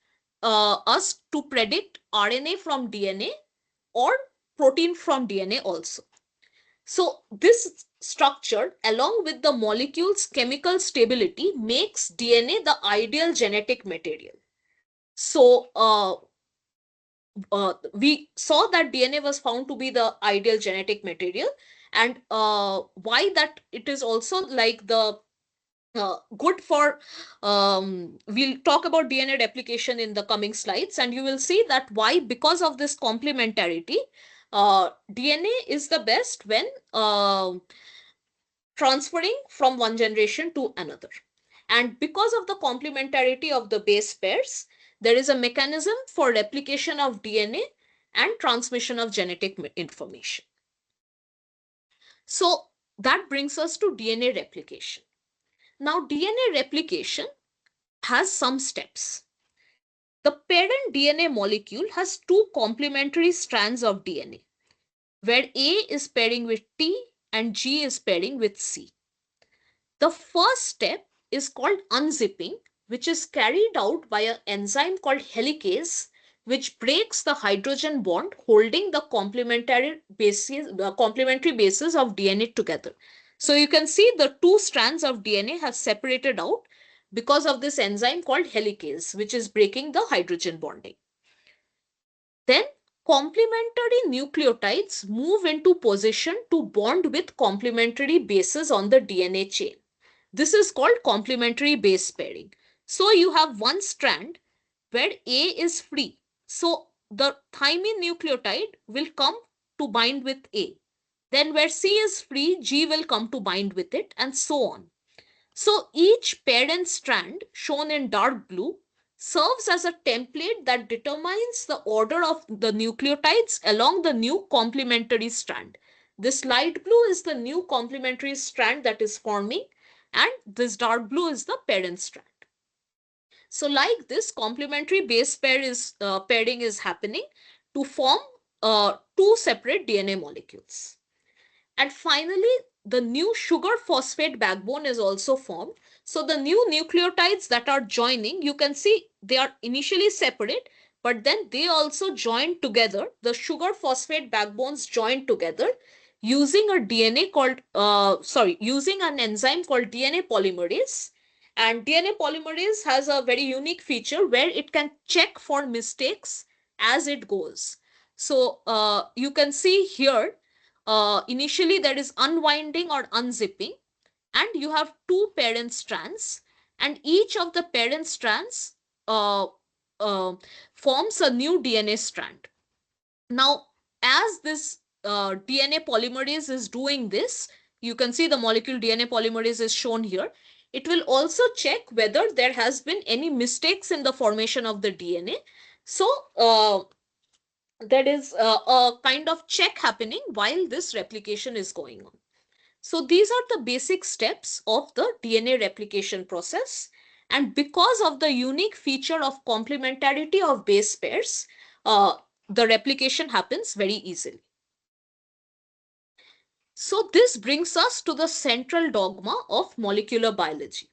us to predict RNA from DNA or protein from DNA also. So this structure, along with the molecule's chemical stability, makes DNA the ideal genetic material. So we saw that DNA was found to be the ideal genetic material, and why that it is also like the good for, we'll talk about DNA replication in the coming slides, and you will see that why, because of this complementarity, DNA is the best when transferring from one generation to another. And because of the complementarity of the base pairs, there is a mechanism for replication of DNA, and transmission of genetic information. So that brings us to DNA replication. Now, DNA replication has some steps. The parent DNA molecule has two complementary strands of DNA, where A is pairing with T and G is pairing with C. The first step is called unzipping, which is carried out by an enzyme called helicase, which breaks the hydrogen bond holding the complementary bases of DNA together. So you can see the two strands of DNA have separated out because of this enzyme called helicase, which is breaking the hydrogen bonding. Then complementary nucleotides move into position to bond with complementary bases on the DNA chain. This is called complementary base pairing. So you have one strand where A is free. So the thymine nucleotide will come to bind with A. Then where C is free, G will come to bind with it, and so on. So each parent strand, shown in dark blue, serves as a template that determines the order of the nucleotides along the new complementary strand. This light blue is the new complementary strand that is forming, and this dark blue is the parent strand. So like this, complementary base pairing is happening to form two separate DNA molecules. And finally, the new sugar phosphate backbone is also formed. So the new nucleotides that are joining, you can see they are initially separate, but then they also join together. The sugar phosphate backbones join together using a DNA called, using an enzyme called DNA polymerase. And DNA polymerase has a very unique feature where it can check for mistakes as it goes. So you can see here, initially there is unwinding or unzipping, and you have two parent strands, and each of the parent strands uh, uh, forms a new DNA strand. Now, as this DNA polymerase is doing this, you can see the molecule DNA polymerase is shown here. It will also check whether there has been any mistakes in the formation of the DNA. So there is a kind of check happening while this replication is going on. So these are the basic steps of the DNA replication process. And because of the unique feature of complementarity of base pairs, the replication happens very easily. So this brings us to the central dogma of molecular biology,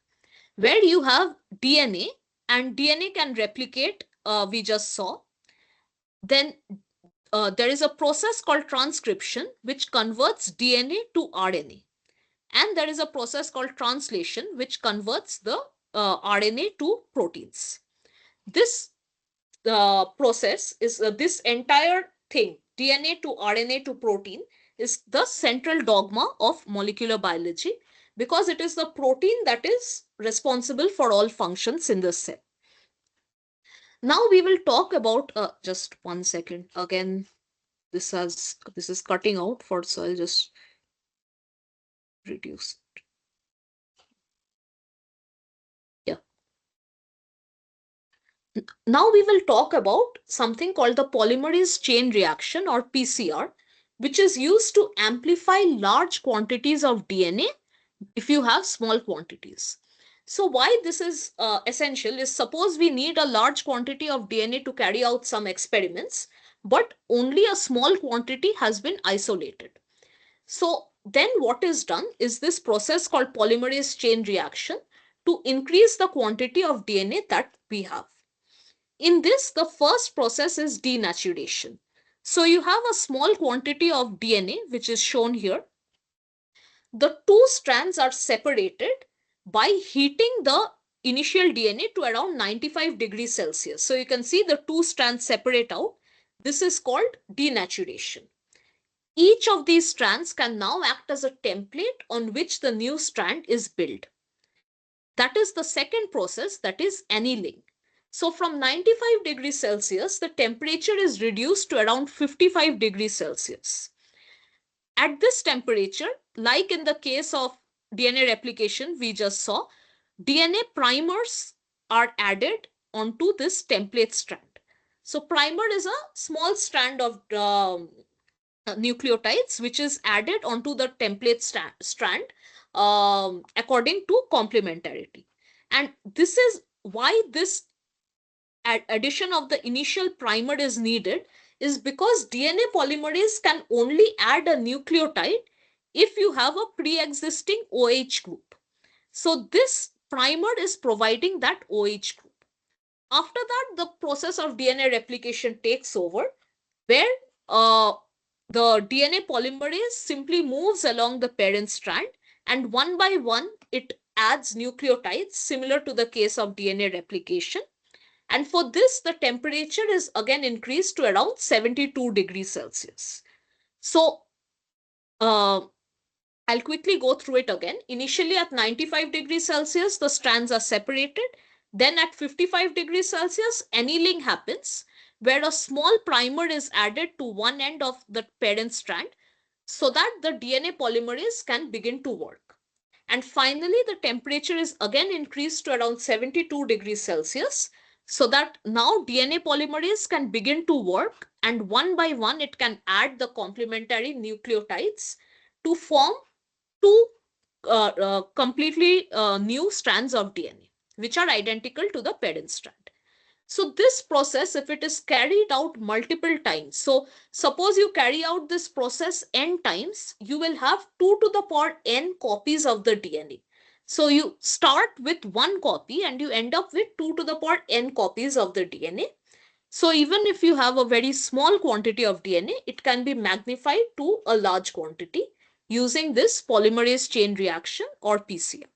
where you have DNA, and DNA can replicate, we just saw. Then there is a process called transcription, which converts DNA to RNA. And there is a process called translation, which converts the RNA to proteins. This process is this entire thing, DNA to RNA to protein, is the central dogma of molecular biology, because it is the protein that is responsible for all functions in the cell. Now we will talk about, just one second, again, this is cutting out for, so I'll just reduce. Yeah. Now we will talk about something called the polymerase chain reaction, or PCR, which is used to amplify large quantities of DNA if you have small quantities. So why this is essential is, suppose we need a large quantity of DNA to carry out some experiments, but only a small quantity has been isolated. So then what is done is this process called polymerase chain reaction to increase the quantity of DNA that we have. In this, the first process is denaturation. So you have a small quantity of DNA, which is shown here. The two strands are separated by heating the initial DNA to around 95 degrees Celsius. So you can see the two strands separate out. This is called denaturation. Each of these strands can now act as a template on which the new strand is built. That is the second process, that is annealing. So from 95 degrees Celsius, the temperature is reduced to around 55 degrees Celsius. At this temperature, like in the case of DNA replication we just saw, DNA primers are added onto this template strand. So primer is a small strand of nucleotides which is added onto the template strand according to complementarity. And this is why this addition of the initial primer is needed, is because DNA polymerase can only add a nucleotide if you have a pre-existing OH group. So this primer is providing that OH group. After that, the process of DNA replication takes over, where uh, the DNA polymerase simply moves along the parent strand, and one by one it adds nucleotides, similar to the case of DNA replication. And for this, the temperature is again increased to around 72 degrees Celsius. So uh, I'll quickly go through it again. Initially at 95 degrees Celsius, the strands are separated. Then at 55 degrees Celsius, annealing happens, where a small primer is added to one end of the parent strand so that the DNA polymerase can begin to work. And finally, the temperature is again increased to around 72 degrees Celsius so that now DNA polymerase can begin to work, and one by one it can add the complementary nucleotides to form two completely new strands of DNA, which are identical to the parent strand. So this process, if it is carried out multiple times, so suppose you carry out this process n times, you will have 2 to the power n copies of the DNA. So you start with one copy and you end up with 2 to the power n copies of the DNA. So even if you have a very small quantity of DNA, it can be magnified to a large quantity using this polymerase chain reaction, or PCR.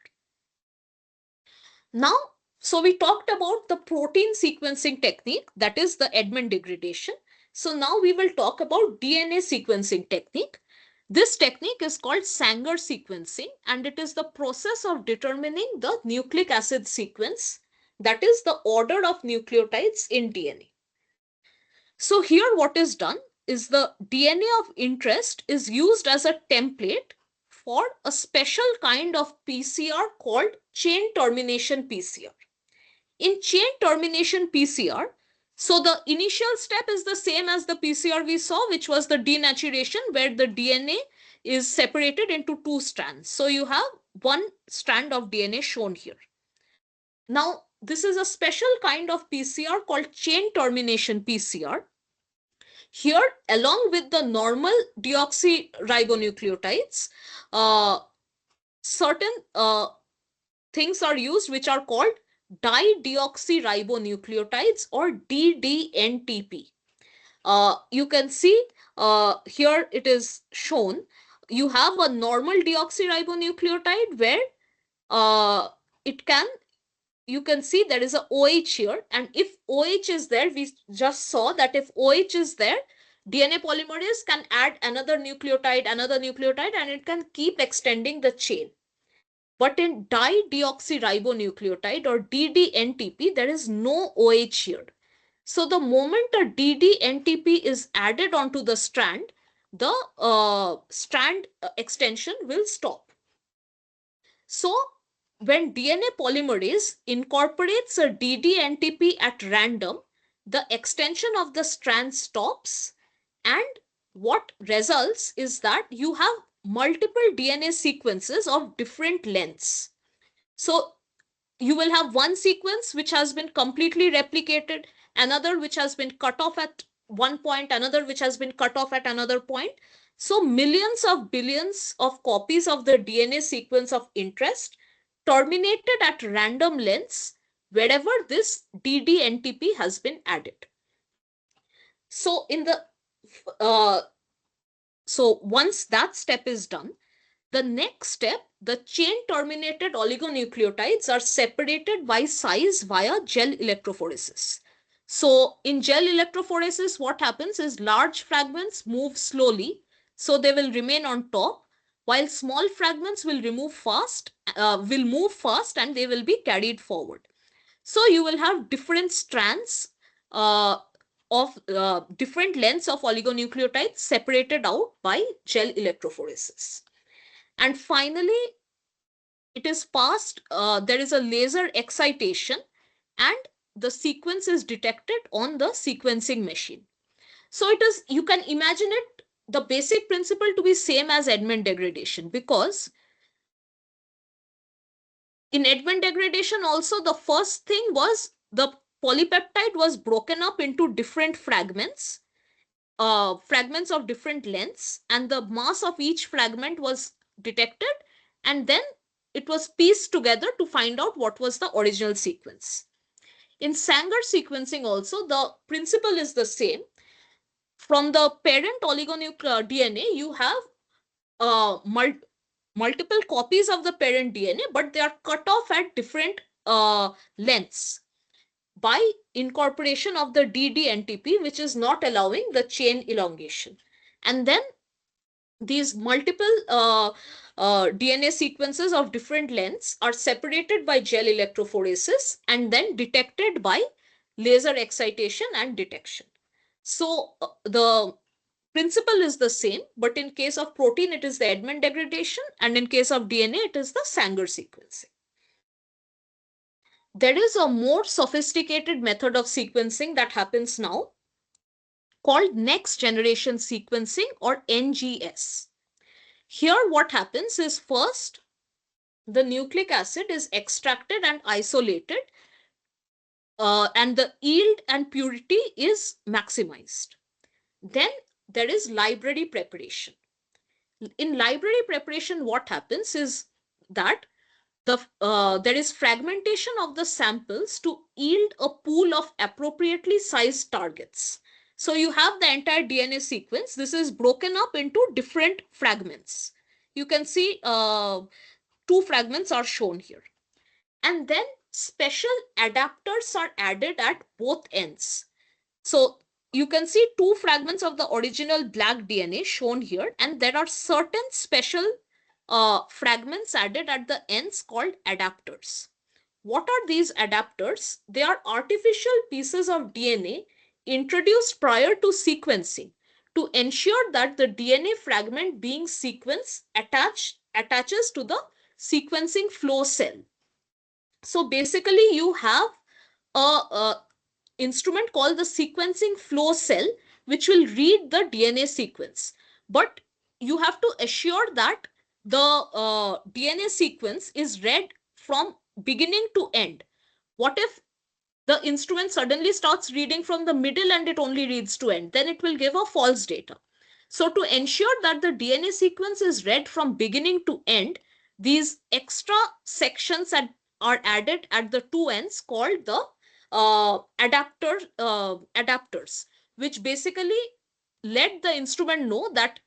Now, so we talked about the protein sequencing technique, that is the Edman degradation. So now we will talk about DNA sequencing technique. This technique is called Sanger sequencing, and it is the process of determining the nucleic acid sequence, that is the order of nucleotides in DNA. So here what is done is the DNA of interest is used as a template for a special kind of PCR called chain termination PCR. In chain termination PCR, so the initial step is the same as the PCR we saw, which was the denaturation, where the DNA is separated into two strands. So you have one strand of DNA shown here. Now, this is a special kind of PCR called chain termination PCR. Here, along with the normal deoxyribonucleotides, certain things are used which are called dideoxyribonucleotides, or DDNTP. You can see here it is shown. You have a normal deoxyribonucleotide where it can, you can see there is a OH here, and if OH is there, we just saw that if OH is there, DNA polymerase can add another nucleotide, and it can keep extending the chain. But in dideoxyribonucleotide, or DDNTP, there is no OH here. So the moment a DDNTP is added onto the strand, the strand extension will stop. So when DNA polymerase incorporates a DDNTP at random, the extension of the strand stops, and what results is that you have multiple DNA sequences of different lengths. So you will have one sequence which has been completely replicated, another which has been cut off at one point, another which has been cut off at another point. So millions of billions of copies of the DNA sequence of interest terminated at random lengths wherever this DDNTP has been added. So in the so once that step is done, the next step, the chain terminated oligonucleotides are separated by size via gel electrophoresis. So in gel electrophoresis, what happens is large fragments move slowly, so they will remain on top, while small fragments will move fast, and they will be carried forward. So you will have different strands of different lengths of oligonucleotides separated out by gel electrophoresis. And finally, it is passed, there is a laser excitation, and the sequence is detected on the sequencing machine. So it is, you can imagine it, the basic principle to be same as Edman degradation, because in Edman degradation also the first thing was the polypeptide was broken up into different fragments, fragments of different lengths, and the mass of each fragment was detected, and then it was pieced together to find out what was the original sequence. In Sanger sequencing also the principle is the same. From the parent oligonuclear DNA you have multiple copies of the parent DNA, but they are cut off at different lengths by incorporation of the DDNTP, which is not allowing the chain elongation. And then these multiple DNA sequences of different lengths are separated by gel electrophoresis and then detected by laser excitation and detection. So the principle is the same, but in case of protein, it is the Edman degradation, and in case of DNA, it is the Sanger sequencing. There is a more sophisticated method of sequencing that happens now called next generation sequencing, or NGS. Here, what happens is first, the nucleic acid is extracted and isolated, and the yield and purity is maximized. Then there is library preparation. In library preparation, what happens is that there is fragmentation of the samples to yield a pool of appropriately sized targets. So you have the entire DNA sequence. This is broken up into different fragments. You can see two fragments are shown here. And then special adapters are added at both ends. So you can see two fragments of the original black DNA shown here, and there are certain special fragments added at the ends called adapters. What are these adapters? They are artificial pieces of DNA introduced prior to sequencing to ensure that the DNA fragment being sequenced attaches to the sequencing flow cell. So basically you have a instrument called the sequencing flow cell, which will read the DNA sequence. But you have to assure that the DNA sequence is read from beginning to end. What if the instrument suddenly starts reading from the middle and it only reads to end? Then it will give a false data. So to ensure that the DNA sequence is read from beginning to end, these extra sections are added at the two ends called the adapters, which basically let the instrument know that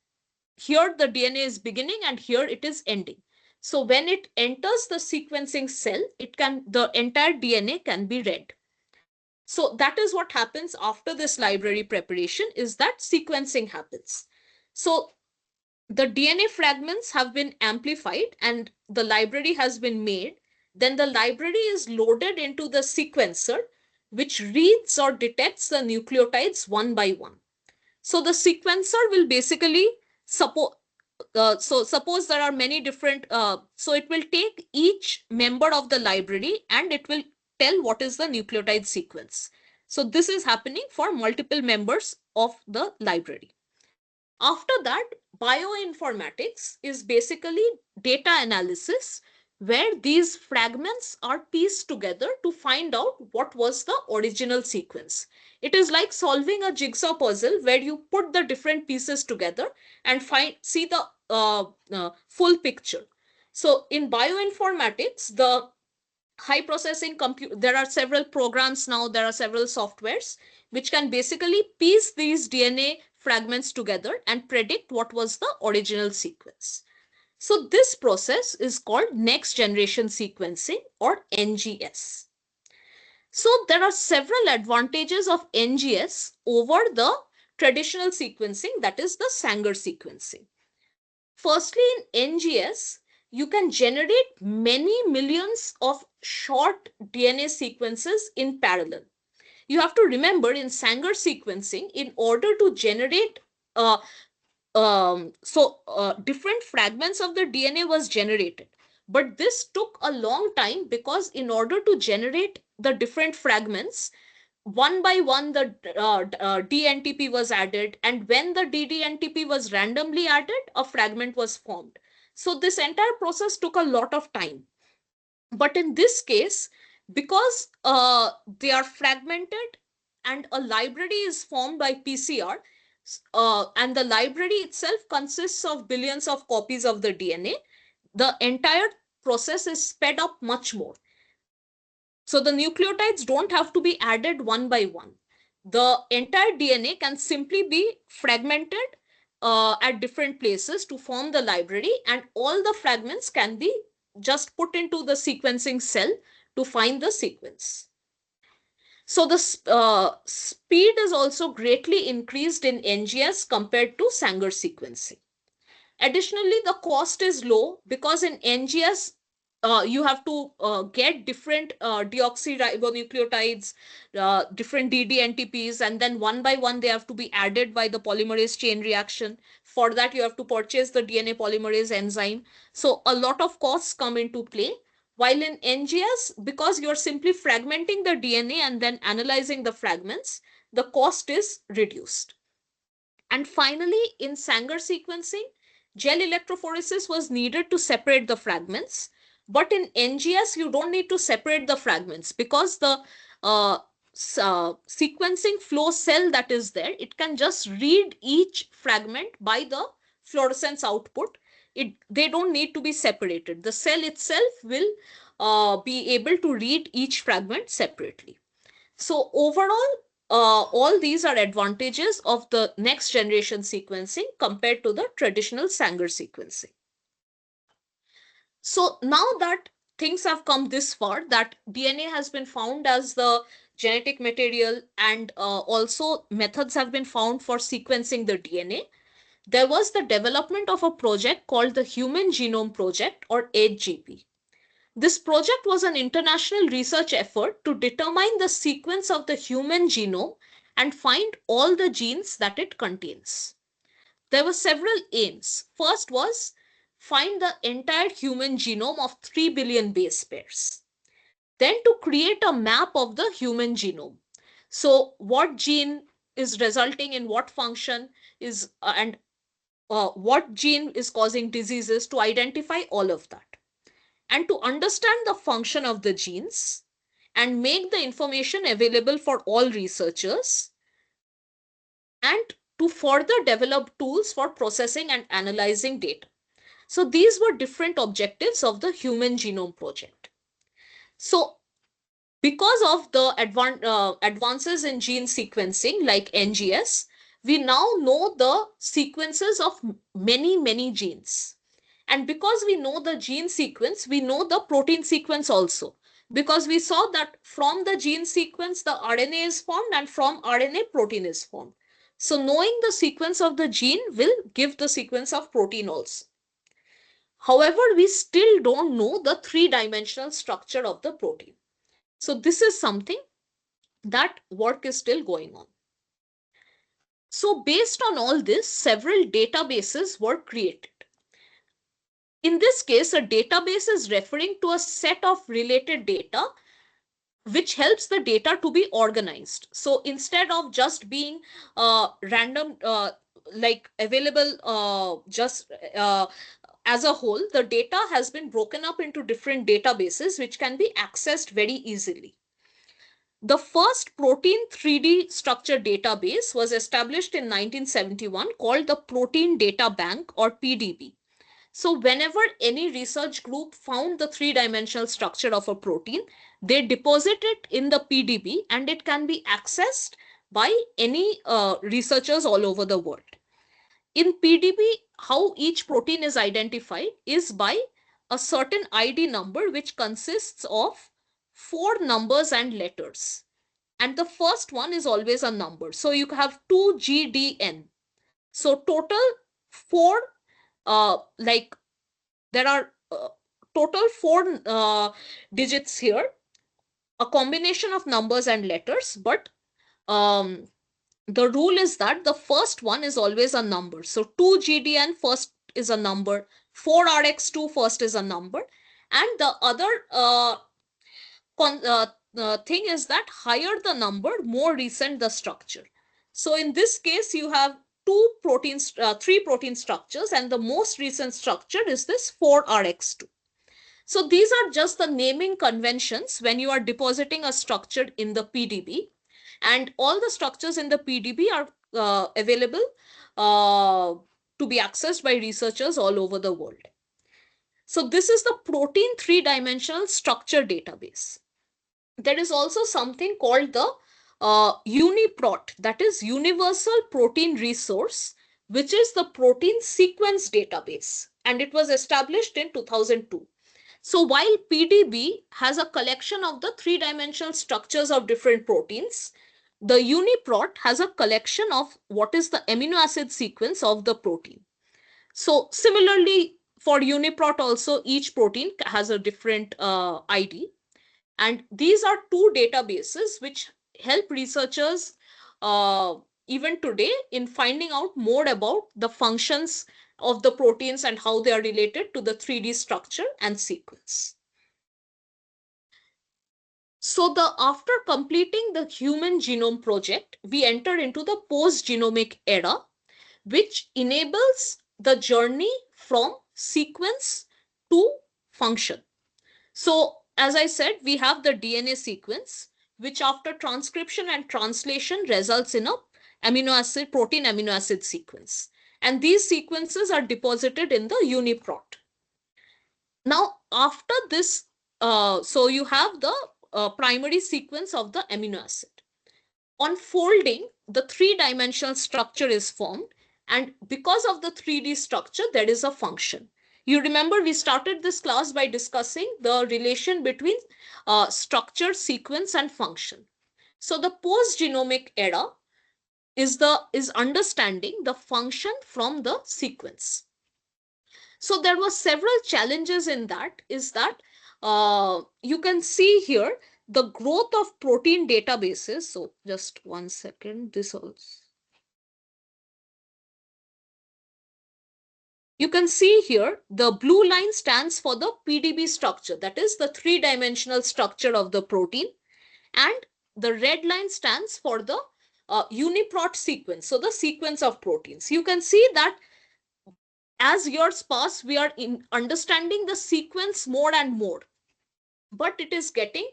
here the DNA is beginning and here it is ending. So when it enters the sequencing cell, the entire DNA can be read. So that is what happens after this library preparation, is that sequencing happens. So the DNA fragments have been amplified and the library has been made. Then the library is loaded into the sequencer, which reads or detects the nucleotides one by one. So the sequencer will basically suppose suppose there are many different, so it will take each member of the library and it will tell what is the nucleotide sequence. So this is happening for multiple members of the library. After that, bioinformatics is basically data analysis, where these fragments are pieced together to find out what was the original sequence. It is like solving a jigsaw puzzle where you put the different pieces together and see the full picture. So in bioinformatics, the high processing compute, there are several programs now, there are several softwares which can basically piece these DNA fragments together and predict what was the original sequence. So this process is called next generation sequencing, or NGS. So there are several advantages of NGS over the traditional sequencing, that is the Sanger sequencing. Firstly, in NGS, you can generate many millions of short DNA sequences in parallel. You have to remember, in Sanger sequencing, in order to generate uh, different fragments of the DNA was generated, but this took a long time, because in order to generate the different fragments, one by one the dntp was added, and when the ddntp was randomly added, a fragment was formed. So this entire process took a lot of time. But in this case, because they are fragmented and a library is formed by PCR, and the library itself consists of billions of copies of the DNA, the entire process is sped up much more. So the nucleotides don't have to be added one by one. The entire DNA can simply be fragmented at different places to form the library, and all the fragments can be just put into the sequencing cell to find the sequence. So the speed is also greatly increased in NGS compared to Sanger sequencing. Additionally, the cost is low because in NGS, you have to get different deoxyribonucleotides, different DDNTPs, and then one by one they have to be added by the polymerase chain reaction. For that, you have to purchase the DNA polymerase enzyme. So a lot of costs come into play. While in NGS, because you're simply fragmenting the DNA and then analyzing the fragments, the cost is reduced. And finally, in Sanger sequencing, gel electrophoresis was needed to separate the fragments. But in NGS, you don't need to separate the fragments because the sequencing flow cell that is there, it can just read each fragment by the fluorescence output. They don't need to be separated. The cell itself will be able to read each fragment separately. So overall, all these are advantages of the next generation sequencing compared to the traditional Sanger sequencing. So now that things have come this far, that DNA has been found as the genetic material, and also methods have been found for sequencing the DNA, there was the development of a project called the Human Genome Project, or HGP. This project was an international research effort to determine the sequence of the human genome and find all the genes that it contains. There were several aims. First was find the entire human genome of 3 billion base pairs. Then to create a map of the human genome. So what gene is resulting in what function is and what gene is causing diseases, to identify all of that. And to understand the function of the genes and make the information available for all researchers, and to further develop tools for processing and analyzing data. So these were different objectives of the Human Genome Project. So because of the advances in gene sequencing like NGS, we now know the sequences of many genes. And because we know the gene sequence, we know the protein sequence also. Because we saw that from the gene sequence, the RNA is formed, and from RNA, protein is formed. So knowing the sequence of the gene will give the sequence of protein also. However, we still don't know the three-dimensional structure of the protein. So this is something that work is still going on. So based on all this, several databases were created. In this case, a database is referring to a set of related data which helps the data to be organized. So instead of just being random, like available just as a whole, the data has been broken up into different databases which can be accessed very easily. The first protein 3D structure database was established in 1971 called the Protein Data Bank, or PDB. So whenever any research group found the three-dimensional structure of a protein, they deposit it in the PDB and it can be accessed by any researchers all over the world. In PDB, how each protein is identified is by a certain ID number which consists of 4 numbers and letters. And the first one is always a number. So you have 2GDN. So total 4 there are total 4 digits here, a combination of numbers and letters, but the rule is that the first one is always a number. So 2GDN first is a number, 4RX2 first is a number, and the other thing is that higher the number, more recent the structure. So in this case, you have three protein structures, and the most recent structure is this 4RX2. So these are just the naming conventions when you are depositing a structure in the PDB, and all the structures in the PDB are available to be accessed by researchers all over the world. So this is the protein three-dimensional structure database. There is also something called the UniProt, that is Universal Protein Resource, which is the protein sequence database, and it was established in 2002. So while PDB has a collection of the three-dimensional structures of different proteins, the UniProt has a collection of what is the amino acid sequence of the protein. So similarly, for UniProt also, each protein has a different ID. And these are two databases which help researchers even today in finding out more about the functions of the proteins and how they are related to the 3D structure and sequence. So after completing the Human Genome Project, we enter into the post-genomic era, which enables the journey from sequence to function. So as I said, we have the DNA sequence, which after transcription and translation results in a protein amino acid sequence. And these sequences are deposited in the UniProt. Now, after this, so you have the primary sequence of the amino acid. On folding, the three-dimensional structure is formed, and because of the 3D structure, there is a function. You remember we started this class by discussing the relation between structure, sequence, and function. So the post-genomic era is understanding the function from the sequence. So there were several challenges in that, is that you can see here the growth of protein databases. So just one second, this also. You can see here the blue line stands for the PDB structure, that is the three-dimensional structure of the protein, and the red line stands for the UniProt sequence, so the sequence of proteins. You can see that as years pass, we are understanding the sequence more and more, but it is getting,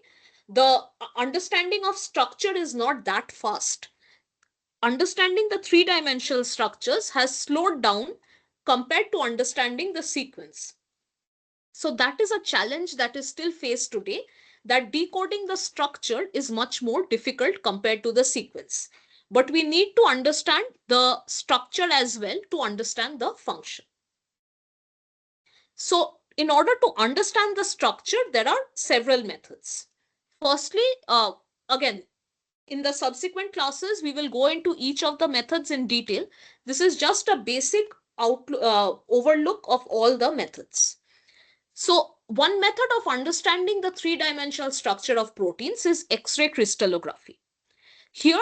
the understanding of structure is not that fast. Understanding the three-dimensional structures has slowed down compared to understanding the sequence. So that is a challenge that is still faced today, that decoding the structure is much more difficult compared to the sequence. But we need to understand the structure as well to understand the function. So in order to understand the structure, there are several methods. Firstly, again, in the subsequent classes, we will go into each of the methods in detail. This is just a basic overlook of all the methods. So one method of understanding the three-dimensional structure of proteins is X-ray crystallography. Here,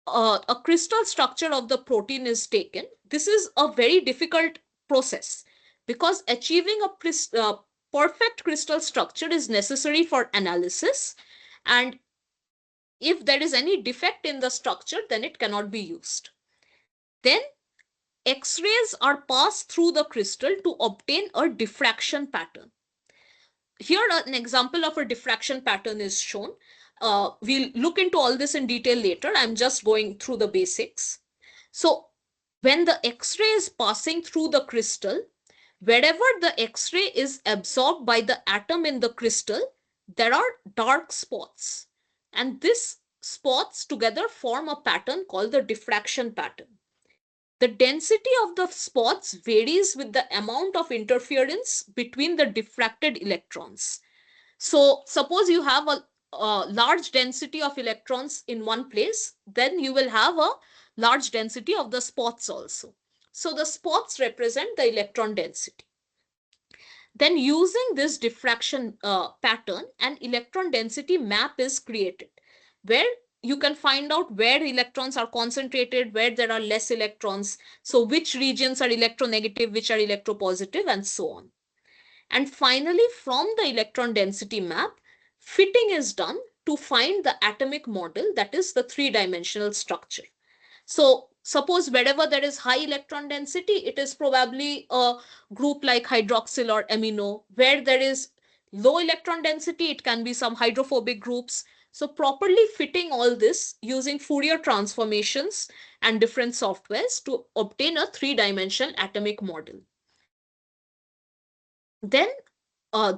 a crystal structure of the protein is taken. This is a very difficult process because achieving a perfect crystal structure is necessary for analysis, and if there is any defect in the structure, then it cannot be used. Then X-rays are passed through the crystal to obtain a diffraction pattern. Here an example of a diffraction pattern is shown. We'll look into all this in detail later. I'm just going through the basics. So when the X-ray is passing through the crystal, wherever the X-ray is absorbed by the atom in the crystal, there are dark spots. And these spots together form a pattern called the diffraction pattern. The density of the spots varies with the amount of interference between the diffracted electrons. So suppose you have a large density of electrons in one place, then you will have a large density of the spots also. So the spots represent the electron density. Then using this diffraction pattern, an electron density map is created, where you can find out where electrons are concentrated, where there are less electrons, so which regions are electronegative, which are electropositive, and so on. And finally, from the electron density map, fitting is done to find the atomic model, that is the three-dimensional structure. So suppose wherever there is high electron density, it is probably a group like hydroxyl or amino. Where there is low electron density, it can be some hydrophobic groups. So properly fitting all this using Fourier transformations and different softwares to obtain a three-dimensional atomic model. Then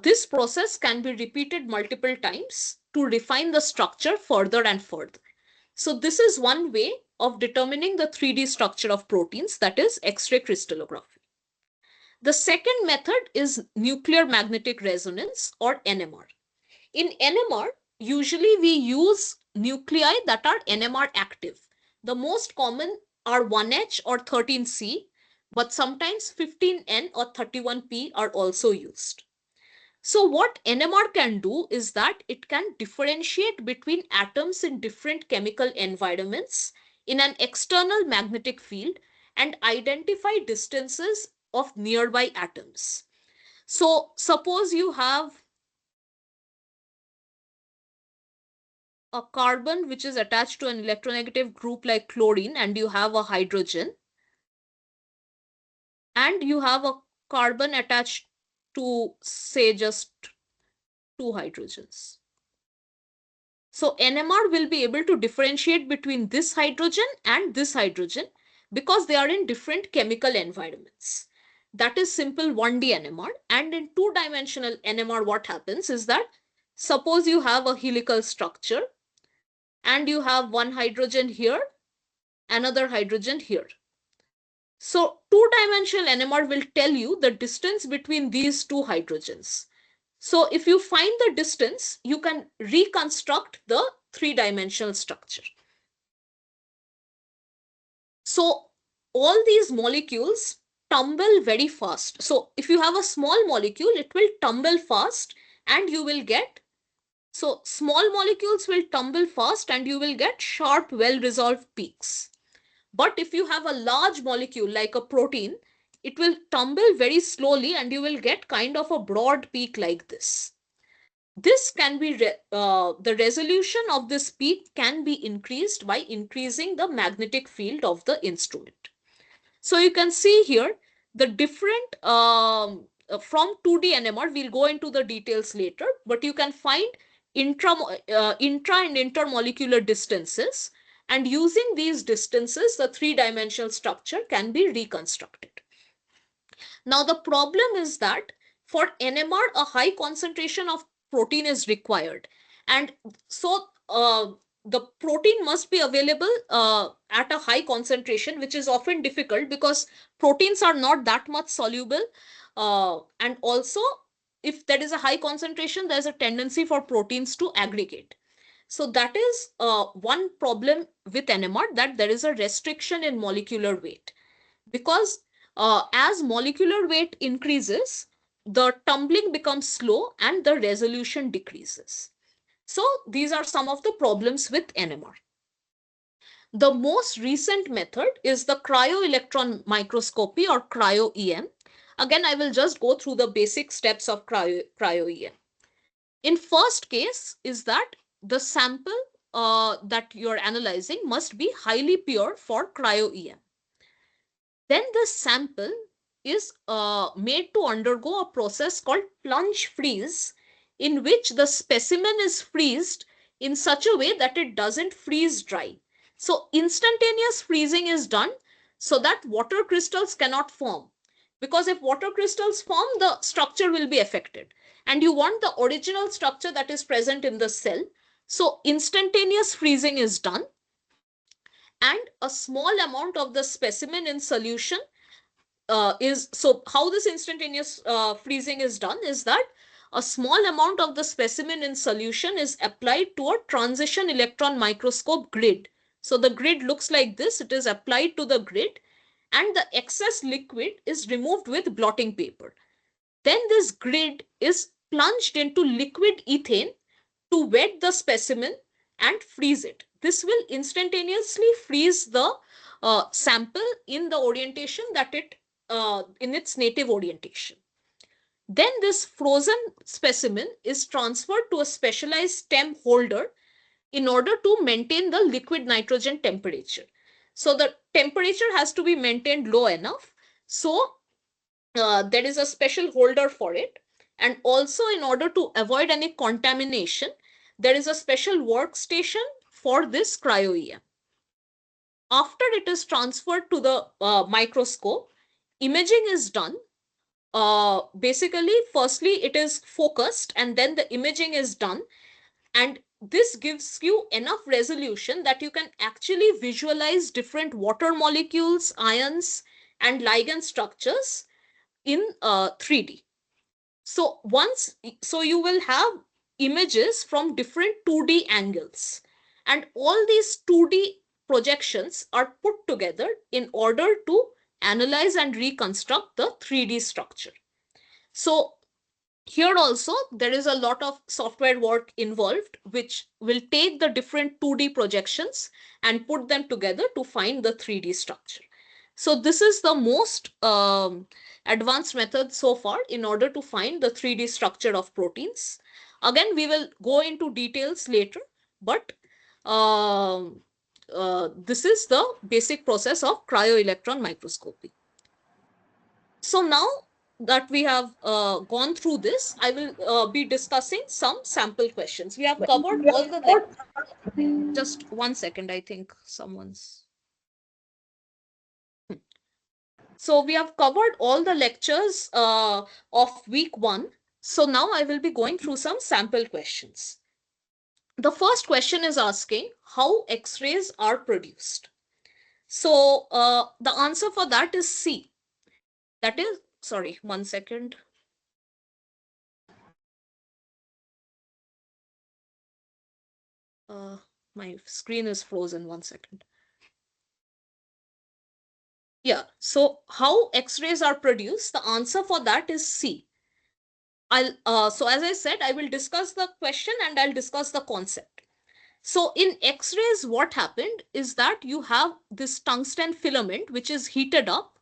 this process can be repeated multiple times to refine the structure further and further. So this is one way of determining the 3D structure of proteins, that is X-ray crystallography. The second method is nuclear magnetic resonance, or NMR. In NMR, usually we use nuclei that are NMR active. The most common are 1H or 13C, but sometimes 15N or 31P are also used. So what NMR can do is that it can differentiate between atoms in different chemical environments in an external magnetic field and identify distances of nearby atoms. So suppose you have a carbon which is attached to an electronegative group like chlorine, and you have a hydrogen, and you have a carbon attached to, say, just two hydrogens. So NMR will be able to differentiate between this hydrogen and this hydrogen because they are in different chemical environments. That is simple 1D NMR. And in two-dimensional NMR, what happens is that suppose you have a helical structure and you have one hydrogen here, another hydrogen here. So two-dimensional NMR will tell you the distance between these two hydrogens. So if you find the distance, you can reconstruct the three-dimensional structure. So all these molecules tumble very fast. So if you have a small molecule, it will tumble fast and you will get, so small molecules will tumble fast and you will get sharp, well-resolved peaks. But if you have a large molecule like a protein, it will tumble very slowly and you will get kind of a broad peak like this. This can be, the resolution of this peak can be increased by increasing the magnetic field of the instrument. So you can see here the different, from 2D NMR, we'll go into the details later, but you can find intra and intermolecular distances, and using these distances, the three-dimensional structure can be reconstructed. Now the problem is that for NMR, a high concentration of protein is required. And so the protein must be available at a high concentration, which is often difficult because proteins are not that much soluble. And also, if there is a high concentration, there's a tendency for proteins to aggregate. So that is one problem with NMR, that there is a restriction in molecular weight. Because as molecular weight increases, the tumbling becomes slow and the resolution decreases. So these are some of the problems with NMR. The most recent method is the cryo-electron microscopy, or cryo-EM. Again, I will just go through the basic steps of cryo-EM. In first case is that the sample that you're analyzing must be highly pure for cryo-EM. Then the sample is made to undergo a process called plunge freeze, in which the specimen is freezed in such a way that it doesn't freeze dry. So instantaneous freezing is done so that water crystals cannot form. Because if water crystals form, the structure will be affected. And you want the original structure that is present in the cell. So instantaneous freezing is done, and a small amount of the specimen in solution is, so how this instantaneous freezing is done is that a small amount of the specimen in solution is applied to a transition electron microscope grid. So the grid looks like this. It is applied to the grid and the excess liquid is removed with blotting paper. Then this grid is plunged into liquid ethane to wet the specimen and freeze it. This will instantaneously freeze the sample in the orientation that it, in its native orientation. Then this frozen specimen is transferred to a specialized stem holder in order to maintain the liquid nitrogen temperature. So the temperature has to be maintained low enough. So there is a special holder for it. And also, in order to avoid any contamination, there is a special workstation for this cryo-EM. After it is transferred to the microscope, imaging is done. Basically, firstly, it is focused and then the imaging is done. And this gives you enough resolution that you can actually visualize different water molecules, ions, and ligand structures in 3D. So you will have images from different 2D angles, and all these 2D projections are put together in order to analyze and reconstruct the 3D structure. So here also there is a lot of software work involved, which will take the different 2D projections and put them together to find the 3D structure. So this is the most advanced method so far in order to find the 3D structure of proteins. Again, we will go into details later, but this is the basic process of cryo-electron microscopy. So now that we have gone through this, I will be discussing some sample questions. We have covered all the, just 1 second, I think someone's. So we have covered all the lectures of week 1. So now I will be going through some sample questions. The first question is asking how X-rays are produced. So the answer for that is C. That is, sorry, 1 second. My screen is frozen, 1 second. Yeah, so how X-rays are produced, the answer for that is C. So as I said, I will discuss the question and I'll discuss the concept. So in X-rays, what happened is that you have this tungsten filament which is heated up,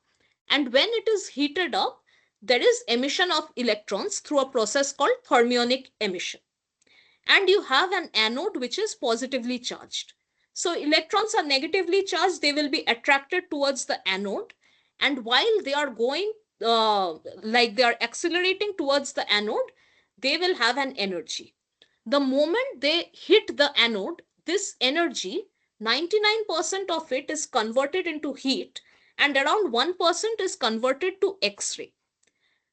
and when it is heated up, there is emission of electrons through a process called thermionic emission. And you have an anode which is positively charged. So electrons are negatively charged, they will be attracted towards the anode, and while they are going like they are accelerating towards the anode, they will have an energy. The moment they hit the anode, this energy, 99% of it is converted into heat and around 1% is converted to X-ray.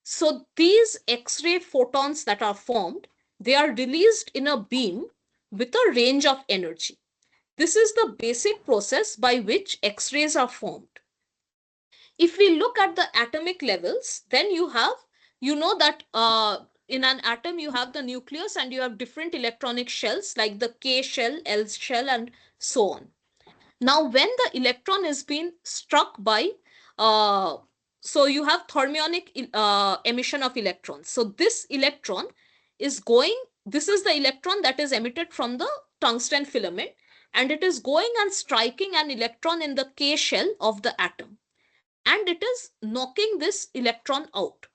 So these X-ray photons that are formed, they are released in a beam with a range of energy. This is the basic process by which X-rays are formed. If we look at the atomic levels, then you know that in an atom you have the nucleus and you have different electronic shells like the K shell, L shell, and so on. Now, when the electron is being struck by, so you have thermionic emission of electrons. So this electron is going, this is the electron that is emitted from the tungsten filament, and it is going and striking an electron in the K shell of the atom, and it is knocking this electron out.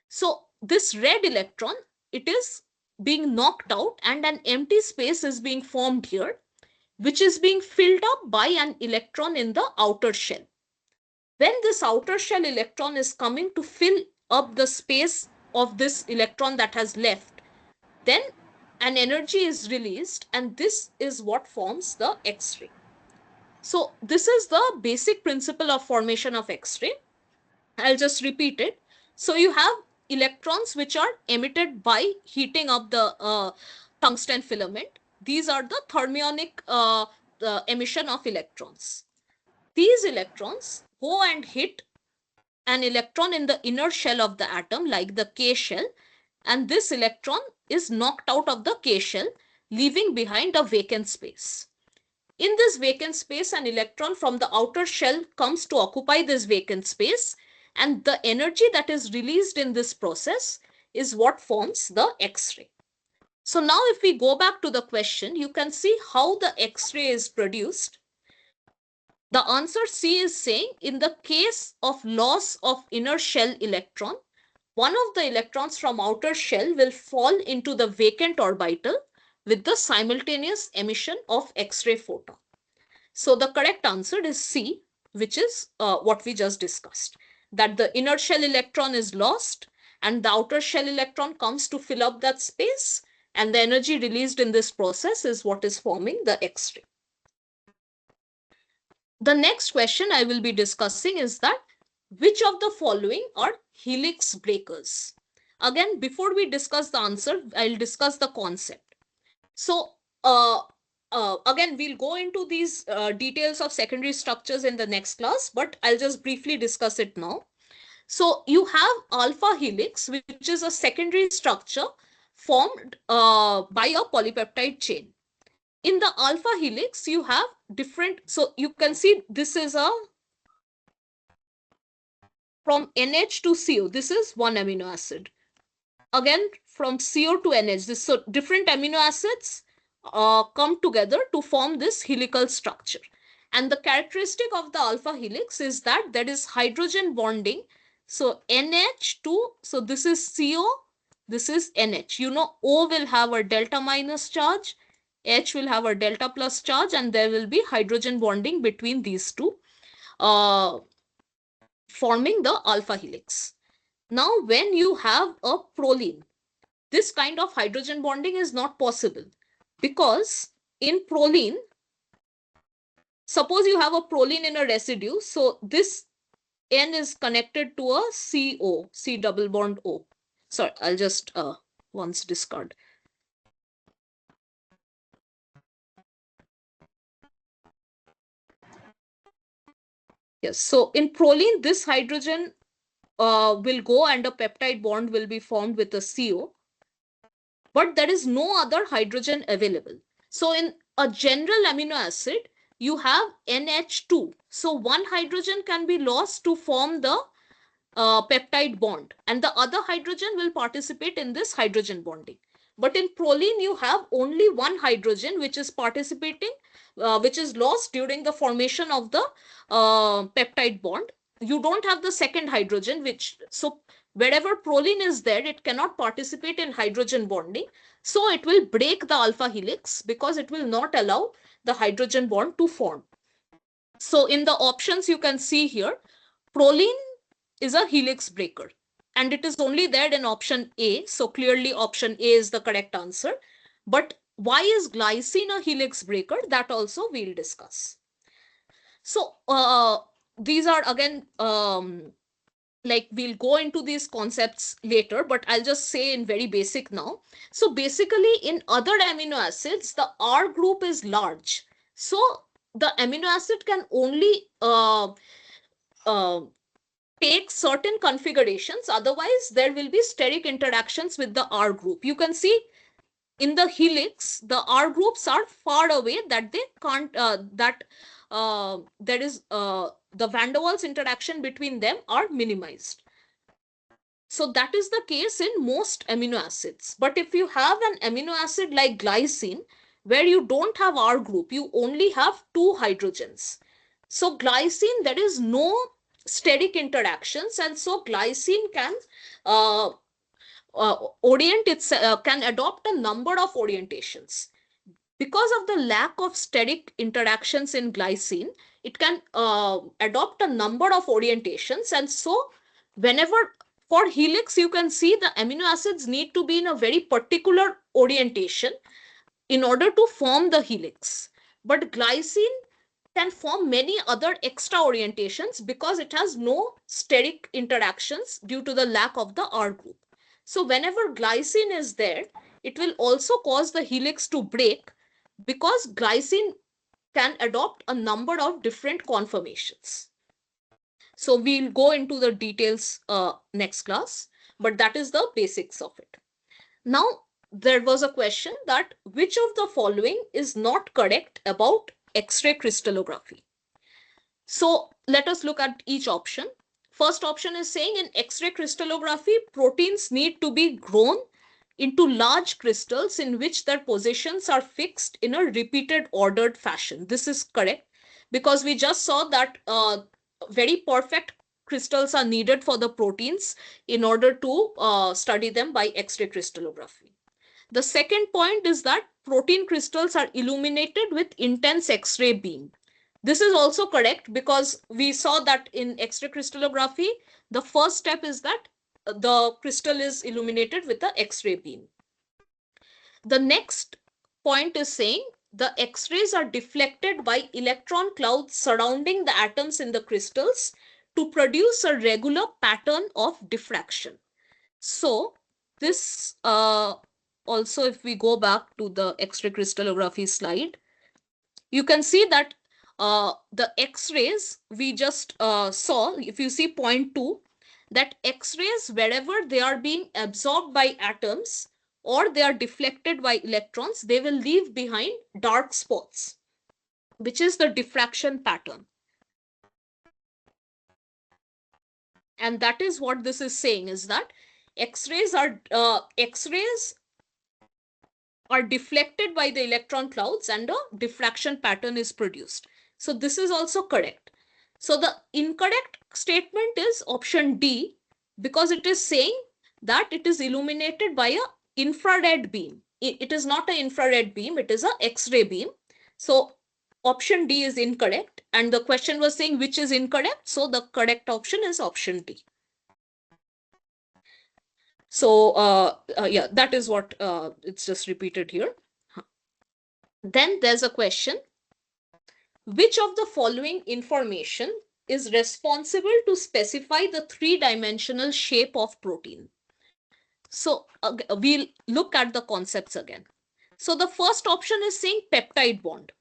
So this red electron, it is being knocked out and an empty space is being formed here, which is being filled up by an electron in the outer shell. When this outer shell electron is coming to fill up the space of this electron that has left, then an energy is released, and this is what forms the X-ray. So this is the basic principle of formation of X-ray. I'll just repeat it. So you have electrons which are emitted by heating up the tungsten filament. These are the thermionic emission of electrons. These electrons go and hit an electron in the inner shell of the atom, like the K shell, and this electron is knocked out of the K shell, leaving behind a vacant space. In this vacant space, an electron from the outer shell comes to occupy this vacant space, and the energy that is released in this process is what forms the X-ray. So now if we go back to the question, you can see how the X-ray is produced. The answer C is saying, in the case of loss of inner shell electron, one of the electrons from outer shell will fall into the vacant orbital with the simultaneous emission of X-ray photon. So the correct answer is C, which is what we just discussed, that the inner shell electron is lost and the outer shell electron comes to fill up that space, and the energy released in this process is what is forming the X-ray. The next question I will be discussing is that which of the following are helix breakers? Again, before we discuss the answer, I'll discuss the concept. So again, we'll go into these details of secondary structures in the next class, but I'll just briefly discuss it now. So you have alpha helix, which is a secondary structure formed by a polypeptide chain. In the alpha helix, you have different, so you can see this is a, from NH to CO, this is one amino acid. Again, from CO to NH, this, so different amino acids come together to form this helical structure. And the characteristic of the alpha helix is that there is hydrogen bonding. So NH2, so this is CO, this is NH. You know, O will have a delta minus charge, H will have a delta plus charge, and there will be hydrogen bonding between these two, forming the alpha helix. Now, when you have a proline, this kind of hydrogen bonding is not possible, because in proline, suppose you have a proline in a residue, so this N is connected to a CO, C double bond O. Sorry, I'll just once discard. Yes, so in proline, this hydrogen will go and a peptide bond will be formed with a CO, but there is no other hydrogen available. So in a general amino acid, you have NH2. So one hydrogen can be lost to form the peptide bond, and the other hydrogen will participate in this hydrogen bonding. But in proline, you have only one hydrogen which is participating, which is lost during the formation of the peptide bond. You don't have the second hydrogen, which, so wherever proline is there, it cannot participate in hydrogen bonding. So it will break the alpha helix because it will not allow the hydrogen bond to form. So in the options you can see here, proline is a helix breaker, and it is only there in option A. So clearly option A is the correct answer. But why is glycine a helix breaker? That also we'll discuss. So these are again, like, we'll go into these concepts later, but I'll just say in very basic now. So basically in other amino acids, the R group is large. So the amino acid can only take certain configurations, otherwise there will be steric interactions with the R group. You can see in the helix, the R groups are far away, that they can't, there is the van der Waals interaction between them are minimized. So that is the case in most amino acids. But if you have an amino acid like glycine, where you don't have R group, you only have two hydrogens. So glycine, there is no steric interactions, and so glycine can orient itself, can adopt a number of orientations. Because of the lack of steric interactions in glycine, it can adopt a number of orientations, and so whenever, for helix, you can see the amino acids need to be in a very particular orientation in order to form the helix. But glycine can form many other extra orientations because it has no steric interactions due to the lack of the R group. So whenever glycine is there, it will also cause the helix to break, because glycine can adopt a number of different conformations. So we'll go into the details next class, but that is the basics of it. Now, there was a question that which of the following is not correct about X-ray crystallography. So let us look at each option. First option is saying in X-ray crystallography, proteins need to be grown into large crystals in which their positions are fixed in a repeated ordered fashion. This is correct, because we just saw that very perfect crystals are needed for the proteins in order to study them by X-ray crystallography. The second point is that protein crystals are illuminated with intense X-ray beam. This is also correct because we saw that in X-ray crystallography, the first step is that the crystal is illuminated with the X-ray beam. The next point is saying the X-rays are deflected by electron clouds surrounding the atoms in the crystals to produce a regular pattern of diffraction. So this also, if we go back to the X-ray crystallography slide, you can see that the X-rays we just saw, if you see point 2, that X-rays, wherever they are being absorbed by atoms or they are deflected by electrons, they will leave behind dark spots, which is the diffraction pattern. And that is what this is saying, is that X-rays are deflected by the electron clouds and a diffraction pattern is produced. So this is also correct. So the incorrect statement is option D, because it is saying that it is illuminated by a infrared beam. It is not an infrared beam, it is a X-ray beam. So option D is incorrect, and the question was saying which is incorrect. So the correct option is option D. So yeah, that is what it's just repeated here. Then there's a question: which of the following information is responsible to specify the three-dimensional shape of protein? So we'll look at the concepts again. So the first option is saying peptide bond.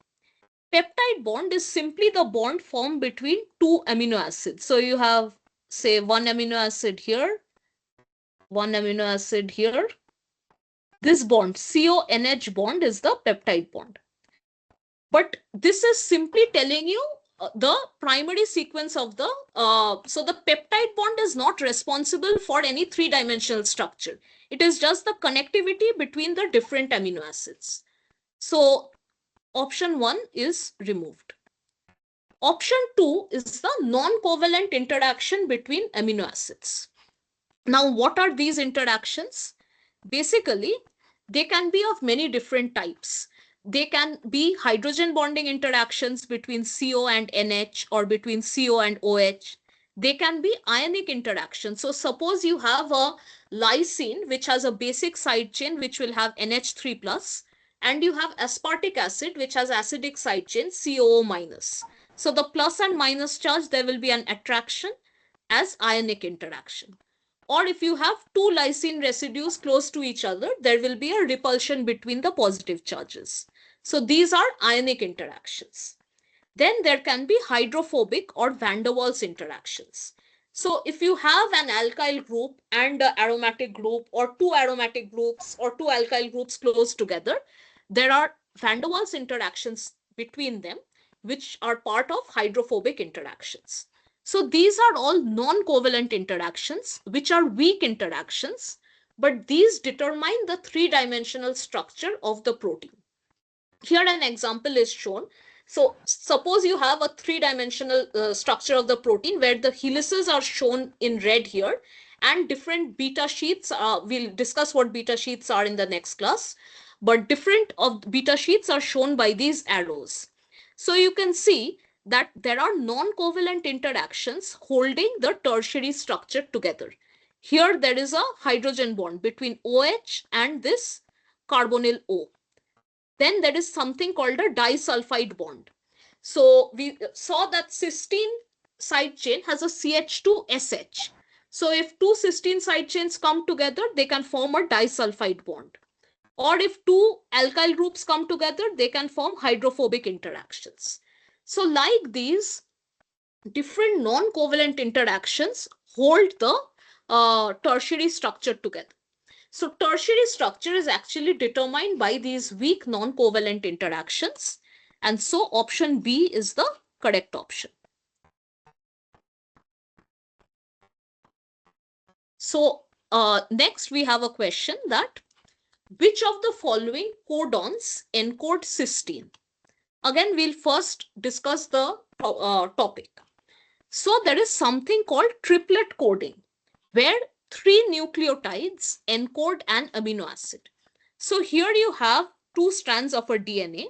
Peptide bond is simply the bond formed between two amino acids. So you have, say, one amino acid here, one amino acid here. This bond, CONH bond, is the peptide bond. But this is simply telling you the primary sequence of the, so the peptide bond is not responsible for any three-dimensional structure. It is just the connectivity between the different amino acids. So option 1 is removed. Option 2 is the non-covalent interaction between amino acids. Now, what are these interactions? Basically, they can be of many different types. They can be hydrogen bonding interactions between CO and NH or between CO and OH. They can be ionic interactions. So suppose you have a lysine which has a basic side chain which will have NH3 plus, and you have aspartic acid which has acidic side chain COO minus. So the plus and minus charge, there will be an attraction as ionic interaction. Or if you have two lysine residues close to each other, there will be a repulsion between the positive charges. So these are ionic interactions. Then there can be hydrophobic or van der Waals interactions. So if you have an alkyl group and an aromatic group, or two aromatic groups or two alkyl groups close together, there are van der Waals interactions between them, which are part of hydrophobic interactions. So these are all non-covalent interactions, which are weak interactions, but these determine the three-dimensional structure of the protein. Here an example is shown. So suppose you have a three-dimensional structure of the protein where the helices are shown in red here, and different beta sheets. We'll discuss what beta sheets are in the next class, but different of beta sheets are shown by these arrows. So you can see that there are non-covalent interactions holding the tertiary structure together. Here there is a hydrogen bond between OH and this carbonyl O. Then there is something called a disulfide bond. So we saw that cysteine side chain has a CH2SH. So if two cysteine side chains come together, they can form a disulfide bond. Or if two alkyl groups come together, they can form hydrophobic interactions. So like these, different non-covalent interactions hold the tertiary structure together. So tertiary structure is actually determined by these weak non-covalent interactions. And so option B is the correct option. So next we have a question that which of the following codons encode cysteine? Again, we'll first discuss the topic. So there is something called triplet coding, where three nucleotides encode an amino acid. So here you have two strands of a DNA,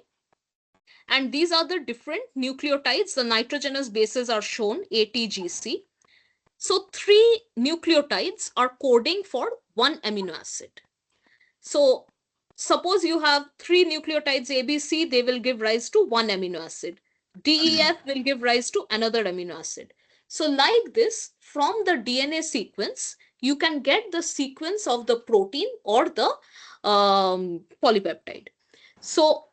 and these are the different nucleotides. The nitrogenous bases are shown, ATGC. So three nucleotides are coding for one amino acid. So suppose you have three nucleotides ABC, they will give rise to one amino acid. DEF will give rise to another amino acid. So like this, from the DNA sequence, you can get the sequence of the protein or the polypeptide. So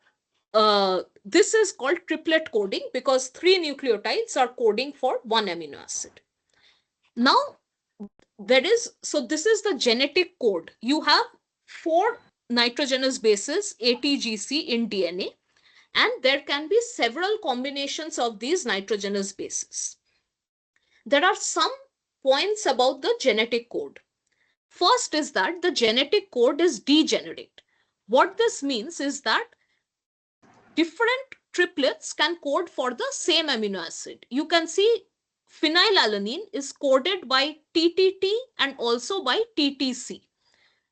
this is called triplet coding because three nucleotides are coding for one amino acid. Now, this is the genetic code. You have four nitrogenous bases, ATGC, in DNA, and there can be several combinations of these nitrogenous bases. There are some points about the genetic code. First is that the genetic code is degenerate. What this means is that different triplets can code for the same amino acid. You can see phenylalanine is coded by TTT and also by TTC.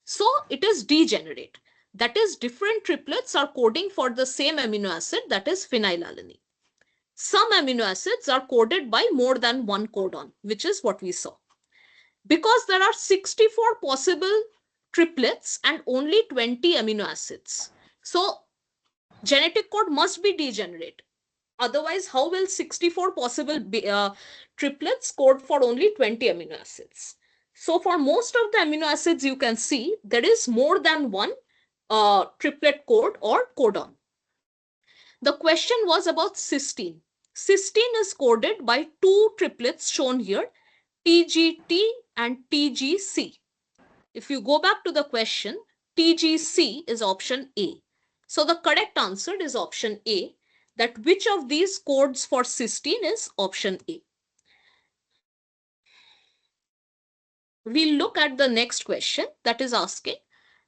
So it is degenerate. That is, different triplets are coding for the same amino acid, that is phenylalanine. Some amino acids are coded by more than one codon, which is what we saw. Because there are 64 possible triplets and only 20 amino acids. So genetic code must be degenerate. Otherwise, how will 64 possible triplets code for only 20 amino acids? So for most of the amino acids, you can see there is more than one triplet code or codon. The question was about cysteine. Cysteine is coded by two triplets shown here, TGT and TGC. If you go back to the question, TGC is option A. So the correct answer is option A, that which of these codes for cysteine is option A. We'll look at the next question that is asking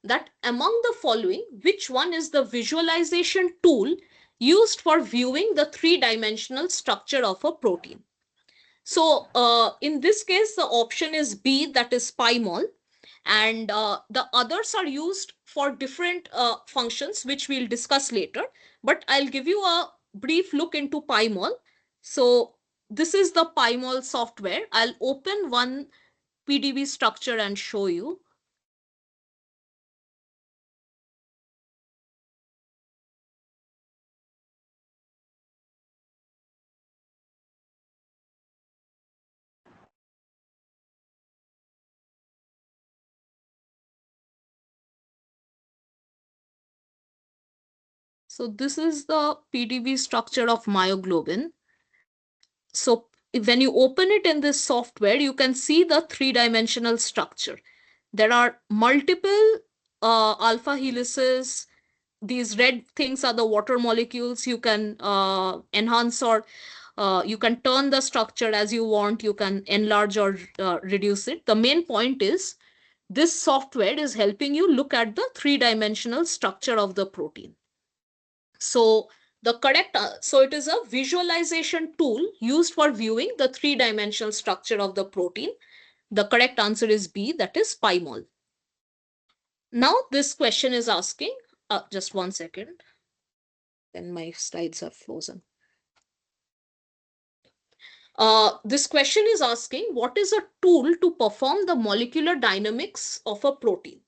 that among the following, which one is the visualization tool used for viewing the three-dimensional structure of a protein? So in this case, the option is B, that is PyMol. And the others are used for different functions, which we'll discuss later. But I'll give you a brief look into PyMol. So this is the PyMol software. I'll open one PDB structure and show you. So this is the PDB structure of myoglobin. So when you open it in this software, you can see the three-dimensional structure. There are multiple alpha helices. These red things are the water molecules. You can enhance or you can turn the structure as you want. You can enlarge or reduce it. The main point is this software is helping you look at the three-dimensional structure of the protein. So the correct, so it is a visualization tool used for viewing the three-dimensional structure of the protein. The correct answer is B, that is PyMol. Now this question is asking, just one second, then my slides are frozen. This question is asking, what is a tool to perform the molecular dynamics of a protein?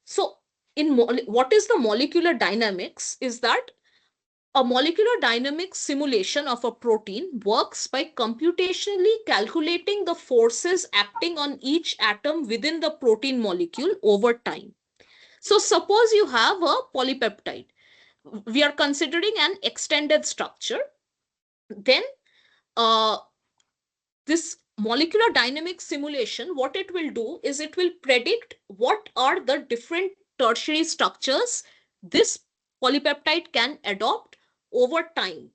So what is the molecular dynamics is that a molecular dynamics simulation of a protein works by computationally calculating the forces acting on each atom within the protein molecule over time. So suppose you have a polypeptide. We are considering an extended structure. Then this molecular dynamics simulation, what it will do is it will predict what are the different tertiary structures this polypeptide can adopt over time.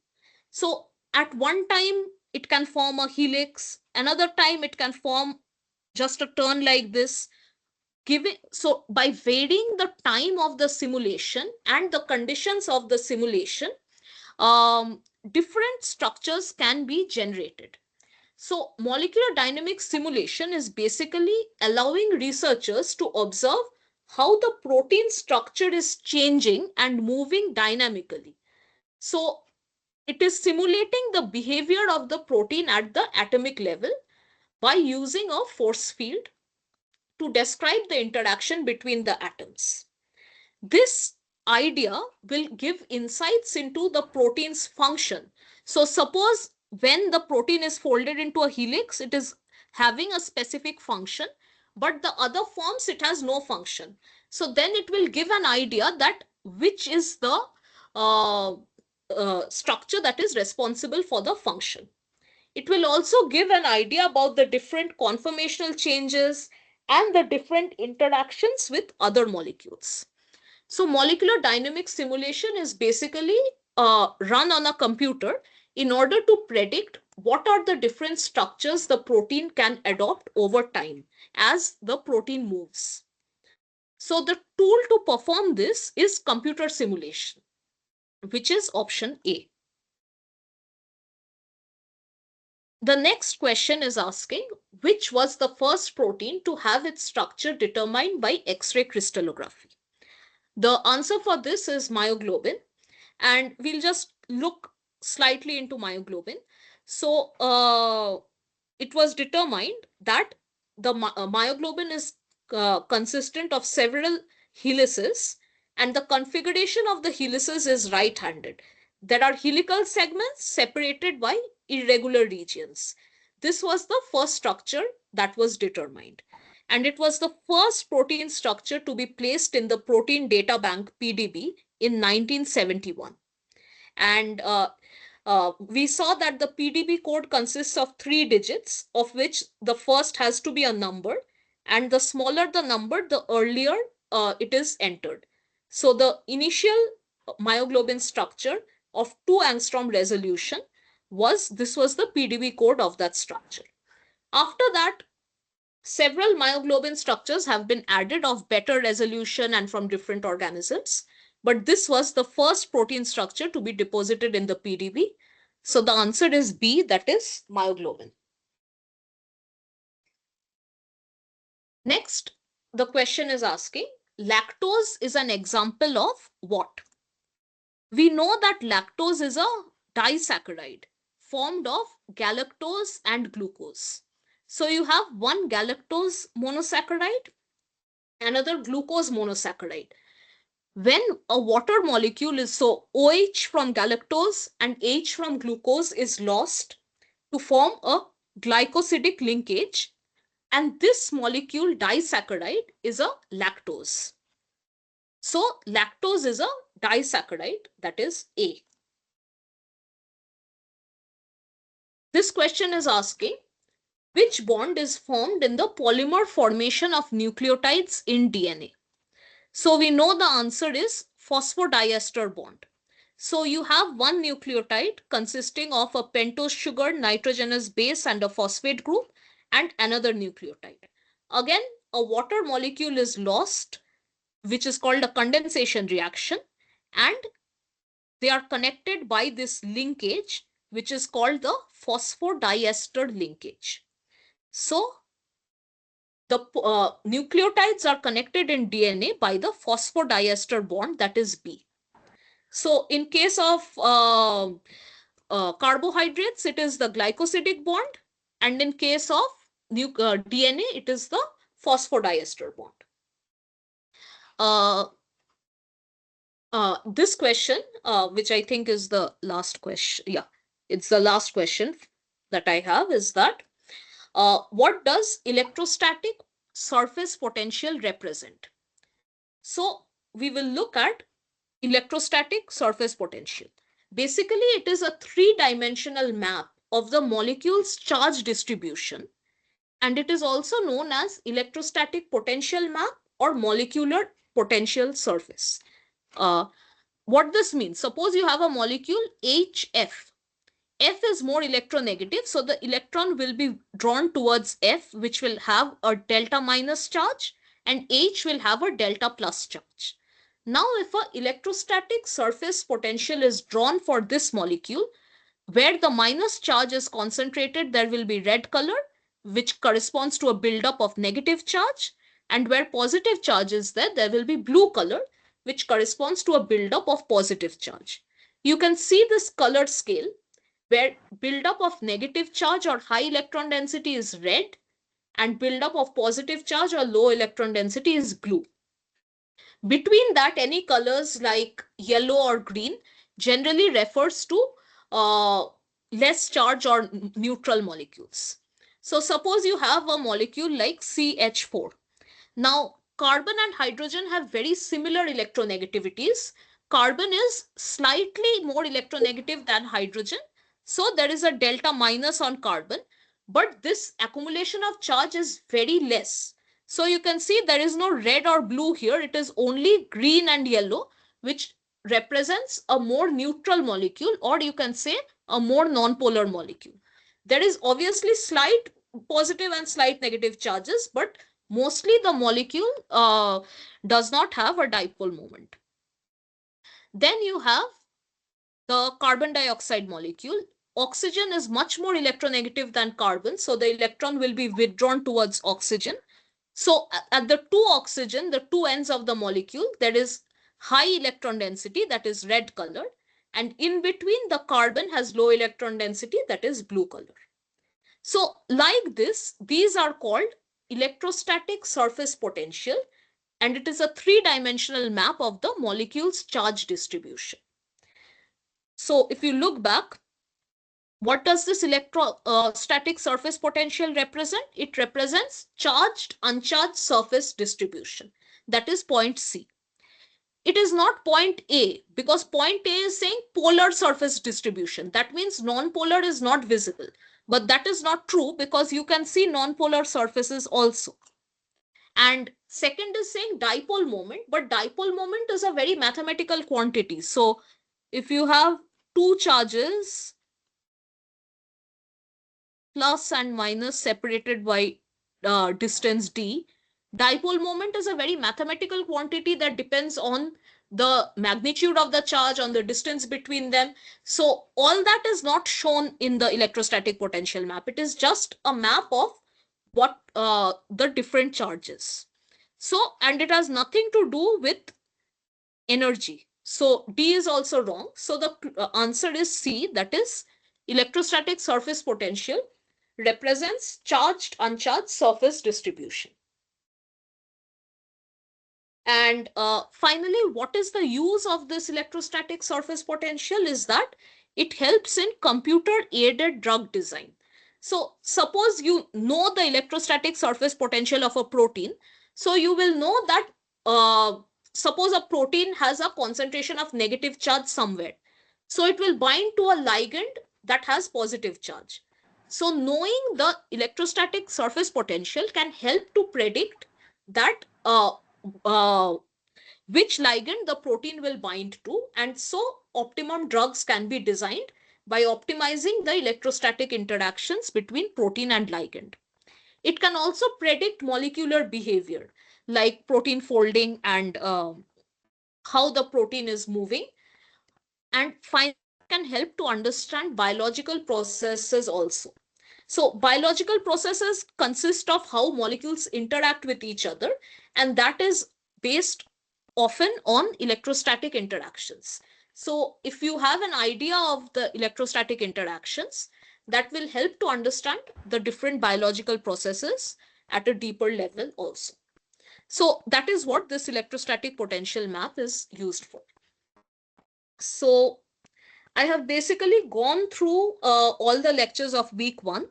So at one time, it can form a helix. Another time, it can form just a turn like this. So by varying the time of the simulation and the conditions of the simulation, different structures can be generated. So molecular dynamics simulation is basically allowing researchers to observe how the protein structure is changing and moving dynamically. So it is simulating the behavior of the protein at the atomic level by using a force field to describe the interaction between the atoms. This idea will give insights into the protein's function. So suppose when the protein is folded into a helix, it is having a specific function, but the other forms it has no function. So then it will give an idea that which is the uh, structure that is responsible for the function. It will also give an idea about the different conformational changes and the different interactions with other molecules. So molecular dynamics simulation is basically run on a computer in order to predict what are the different structures the protein can adopt over time as the protein moves. So the tool to perform this is computer simulation, which is option A. The next question is asking which was the first protein to have its structure determined by X-ray crystallography. The answer for this is myoglobin, and we'll just look slightly into myoglobin. So it was determined that the myoglobin is consistent of several helices, and the configuration of the helices is right-handed. There are helical segments separated by irregular regions. This was the first structure that was determined, and it was the first protein structure to be placed in the Protein Data Bank PDB in 1971. And we saw that the PDB code consists of 3 digits, of which the first has to be a number, and the smaller the number, the earlier it is entered. So the initial myoglobin structure of 2 angstrom resolution was the PDB code of that structure. After that, several myoglobin structures have been added of better resolution and from different organisms, but this was the first protein structure to be deposited in the PDB. So the answer is B, that is myoglobin. Next, the question is asking, lactose is an example of what? We know that lactose is a disaccharide formed of galactose and glucose. So you have one galactose monosaccharide, another glucose monosaccharide. When a water molecule is, so OH from galactose and H from glucose is lost to form a glycosidic linkage, and this molecule disaccharide is a lactose. So lactose is a disaccharide, that is A. This question is asking which bond is formed in the polymer formation of nucleotides in DNA. So we know the answer is phosphodiester bond. So you have one nucleotide consisting of a pentose sugar, nitrogenous base, and a phosphate group, and another nucleotide. Again, a water molecule is lost, which is called a condensation reaction, and they are connected by this linkage, which is called the phosphodiester linkage. So the nucleotides are connected in DNA by the phosphodiester bond, that is B. So in case of carbohydrates, it is the glycosidic bond, and in case of DNA, it is the phosphodiester bond. This question, which I think is the last question, yeah, it's the last question that I have, is that what does electrostatic surface potential represent? So we will look at electrostatic surface potential. Basically, it is a three-dimensional map of the molecule's charge distribution, and it is also known as electrostatic potential map or molecular potential surface. What this means, suppose you have a molecule HF. F is more electronegative, so the electron will be drawn towards F, which will have a delta minus charge, and H will have a delta plus charge. Now, if a electrostatic surface potential is drawn for this molecule, Where the minus charge is concentrated, there will be red color, which corresponds to a buildup of negative charge. And where positive charge is there, there will be blue color, which corresponds to a buildup of positive charge. You can see this color scale where buildup of negative charge or high electron density is red and buildup of positive charge or low electron density is blue. Between that, any colors like yellow or green generally refers to uh, less charge or neutral molecules. So suppose you have a molecule like CH4. Now, carbon and hydrogen have very similar electronegativities. Carbon is slightly more electronegative than hydrogen. So there is a delta minus on carbon, but this accumulation of charge is very less. So you can see there is no red or blue here. It is only green and yellow, which represents a more neutral molecule, or you can say a more non-polar molecule. There is obviously slight positive and slight negative charges, but mostly the molecule does not have a dipole moment. Then you have the carbon dioxide molecule. Oxygen is much more electronegative than carbon, so the electron will be withdrawn towards oxygen. So at the two oxygen, the two ends of the molecule, there is high electron density, that is red color, and in between the carbon has low electron density, that is blue color. So like this, these are called electrostatic surface potential, and it is a three-dimensional map of the molecule's charge distribution. So if you look back, what does this electrostatic surface potential represent? It represents charged, uncharged surface distribution. That is point C. It is not point A, because point A is saying polar surface distribution. That means non-polar is not visible. But that is not true, because you can see non-polar surfaces also. And second is saying dipole moment, but dipole moment is a very mathematical quantity. So if you have two charges, plus and minus separated by distance d, dipole moment is a very mathematical quantity that depends on the magnitude of the charge, on the distance between them. So all that is not shown in the electrostatic potential map. It is just a map of what the different charges. So, and it has nothing to do with energy. So D is also wrong. So the answer is C, that is electrostatic surface potential represents charged, uncharged surface distribution. And finally, what is the use of this electrostatic surface potential is that it helps in computer-aided drug design. So suppose you know the electrostatic surface potential of a protein. So you will know that suppose a protein has a concentration of negative charge somewhere. So it will bind to a ligand that has positive charge. So knowing the electrostatic surface potential can help to predict that uh, which ligand the protein will bind to, and so optimum drugs can be designed by optimizing the electrostatic interactions between protein and ligand. It can also predict molecular behavior like protein folding and how the protein is moving, and finally can help to understand biological processes also. So biological processes consist of how molecules interact with each other, and that is based often on electrostatic interactions. So if you have an idea of the electrostatic interactions, that will help to understand the different biological processes at a deeper level also. So that is what this electrostatic potential map is used for. So I have basically gone through all the lectures of week 1.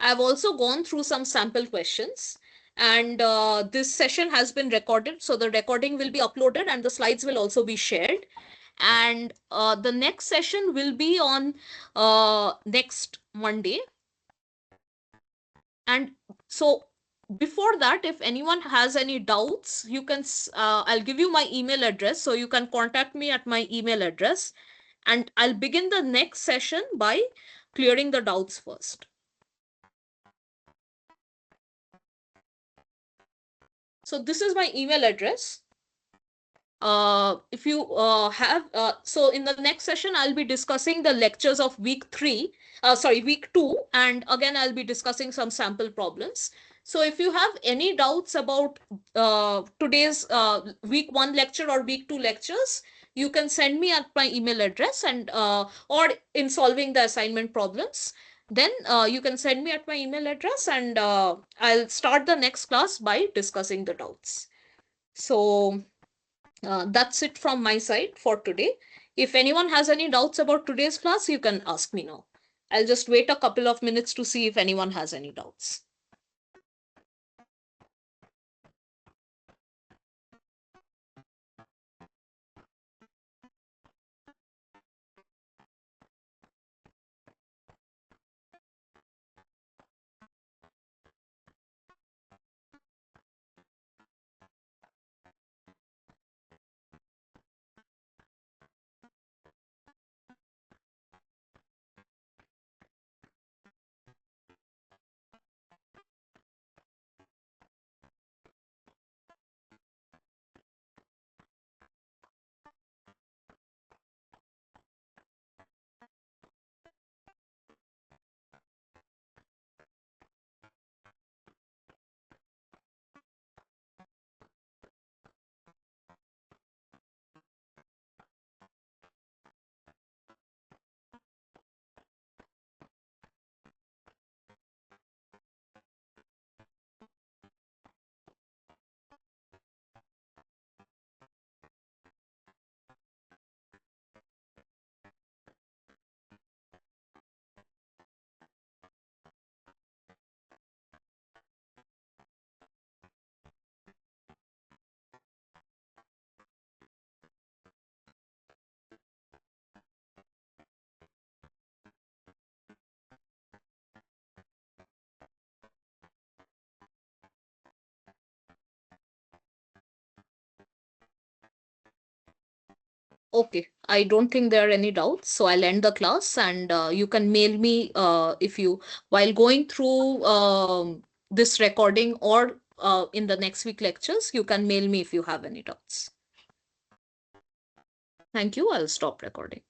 I've also gone through some sample questions, and this session has been recorded. So the recording will be uploaded and the slides will also be shared. And the next session will be on next Monday. And so before that, if anyone has any doubts, you can, I'll give you my email address. So you can contact me at my email address. And I'll begin the next session by clearing the doubts first. So this is my email address. if you have so in the next session I'll be discussing the lectures of week 3, week 2, and again I'll be discussing some sample problems. So if you have any doubts about today's week 1 lecture or week 2 lectures, you can send me at my email address, and or in solving the assignment problems, then you can send me at my email address, and I'll start the next class by discussing the doubts. So that's it from my side for today. If anyone has any doubts about today's class, you can ask me now. I'll just wait a couple of minutes to see if anyone has any doubts. Okay, I don't think there are any doubts, so I'll end the class, and you can mail me if you, while going through this recording, or in the next week lectures, you can mail me if you have any doubts. Thank you. I'll stop recording.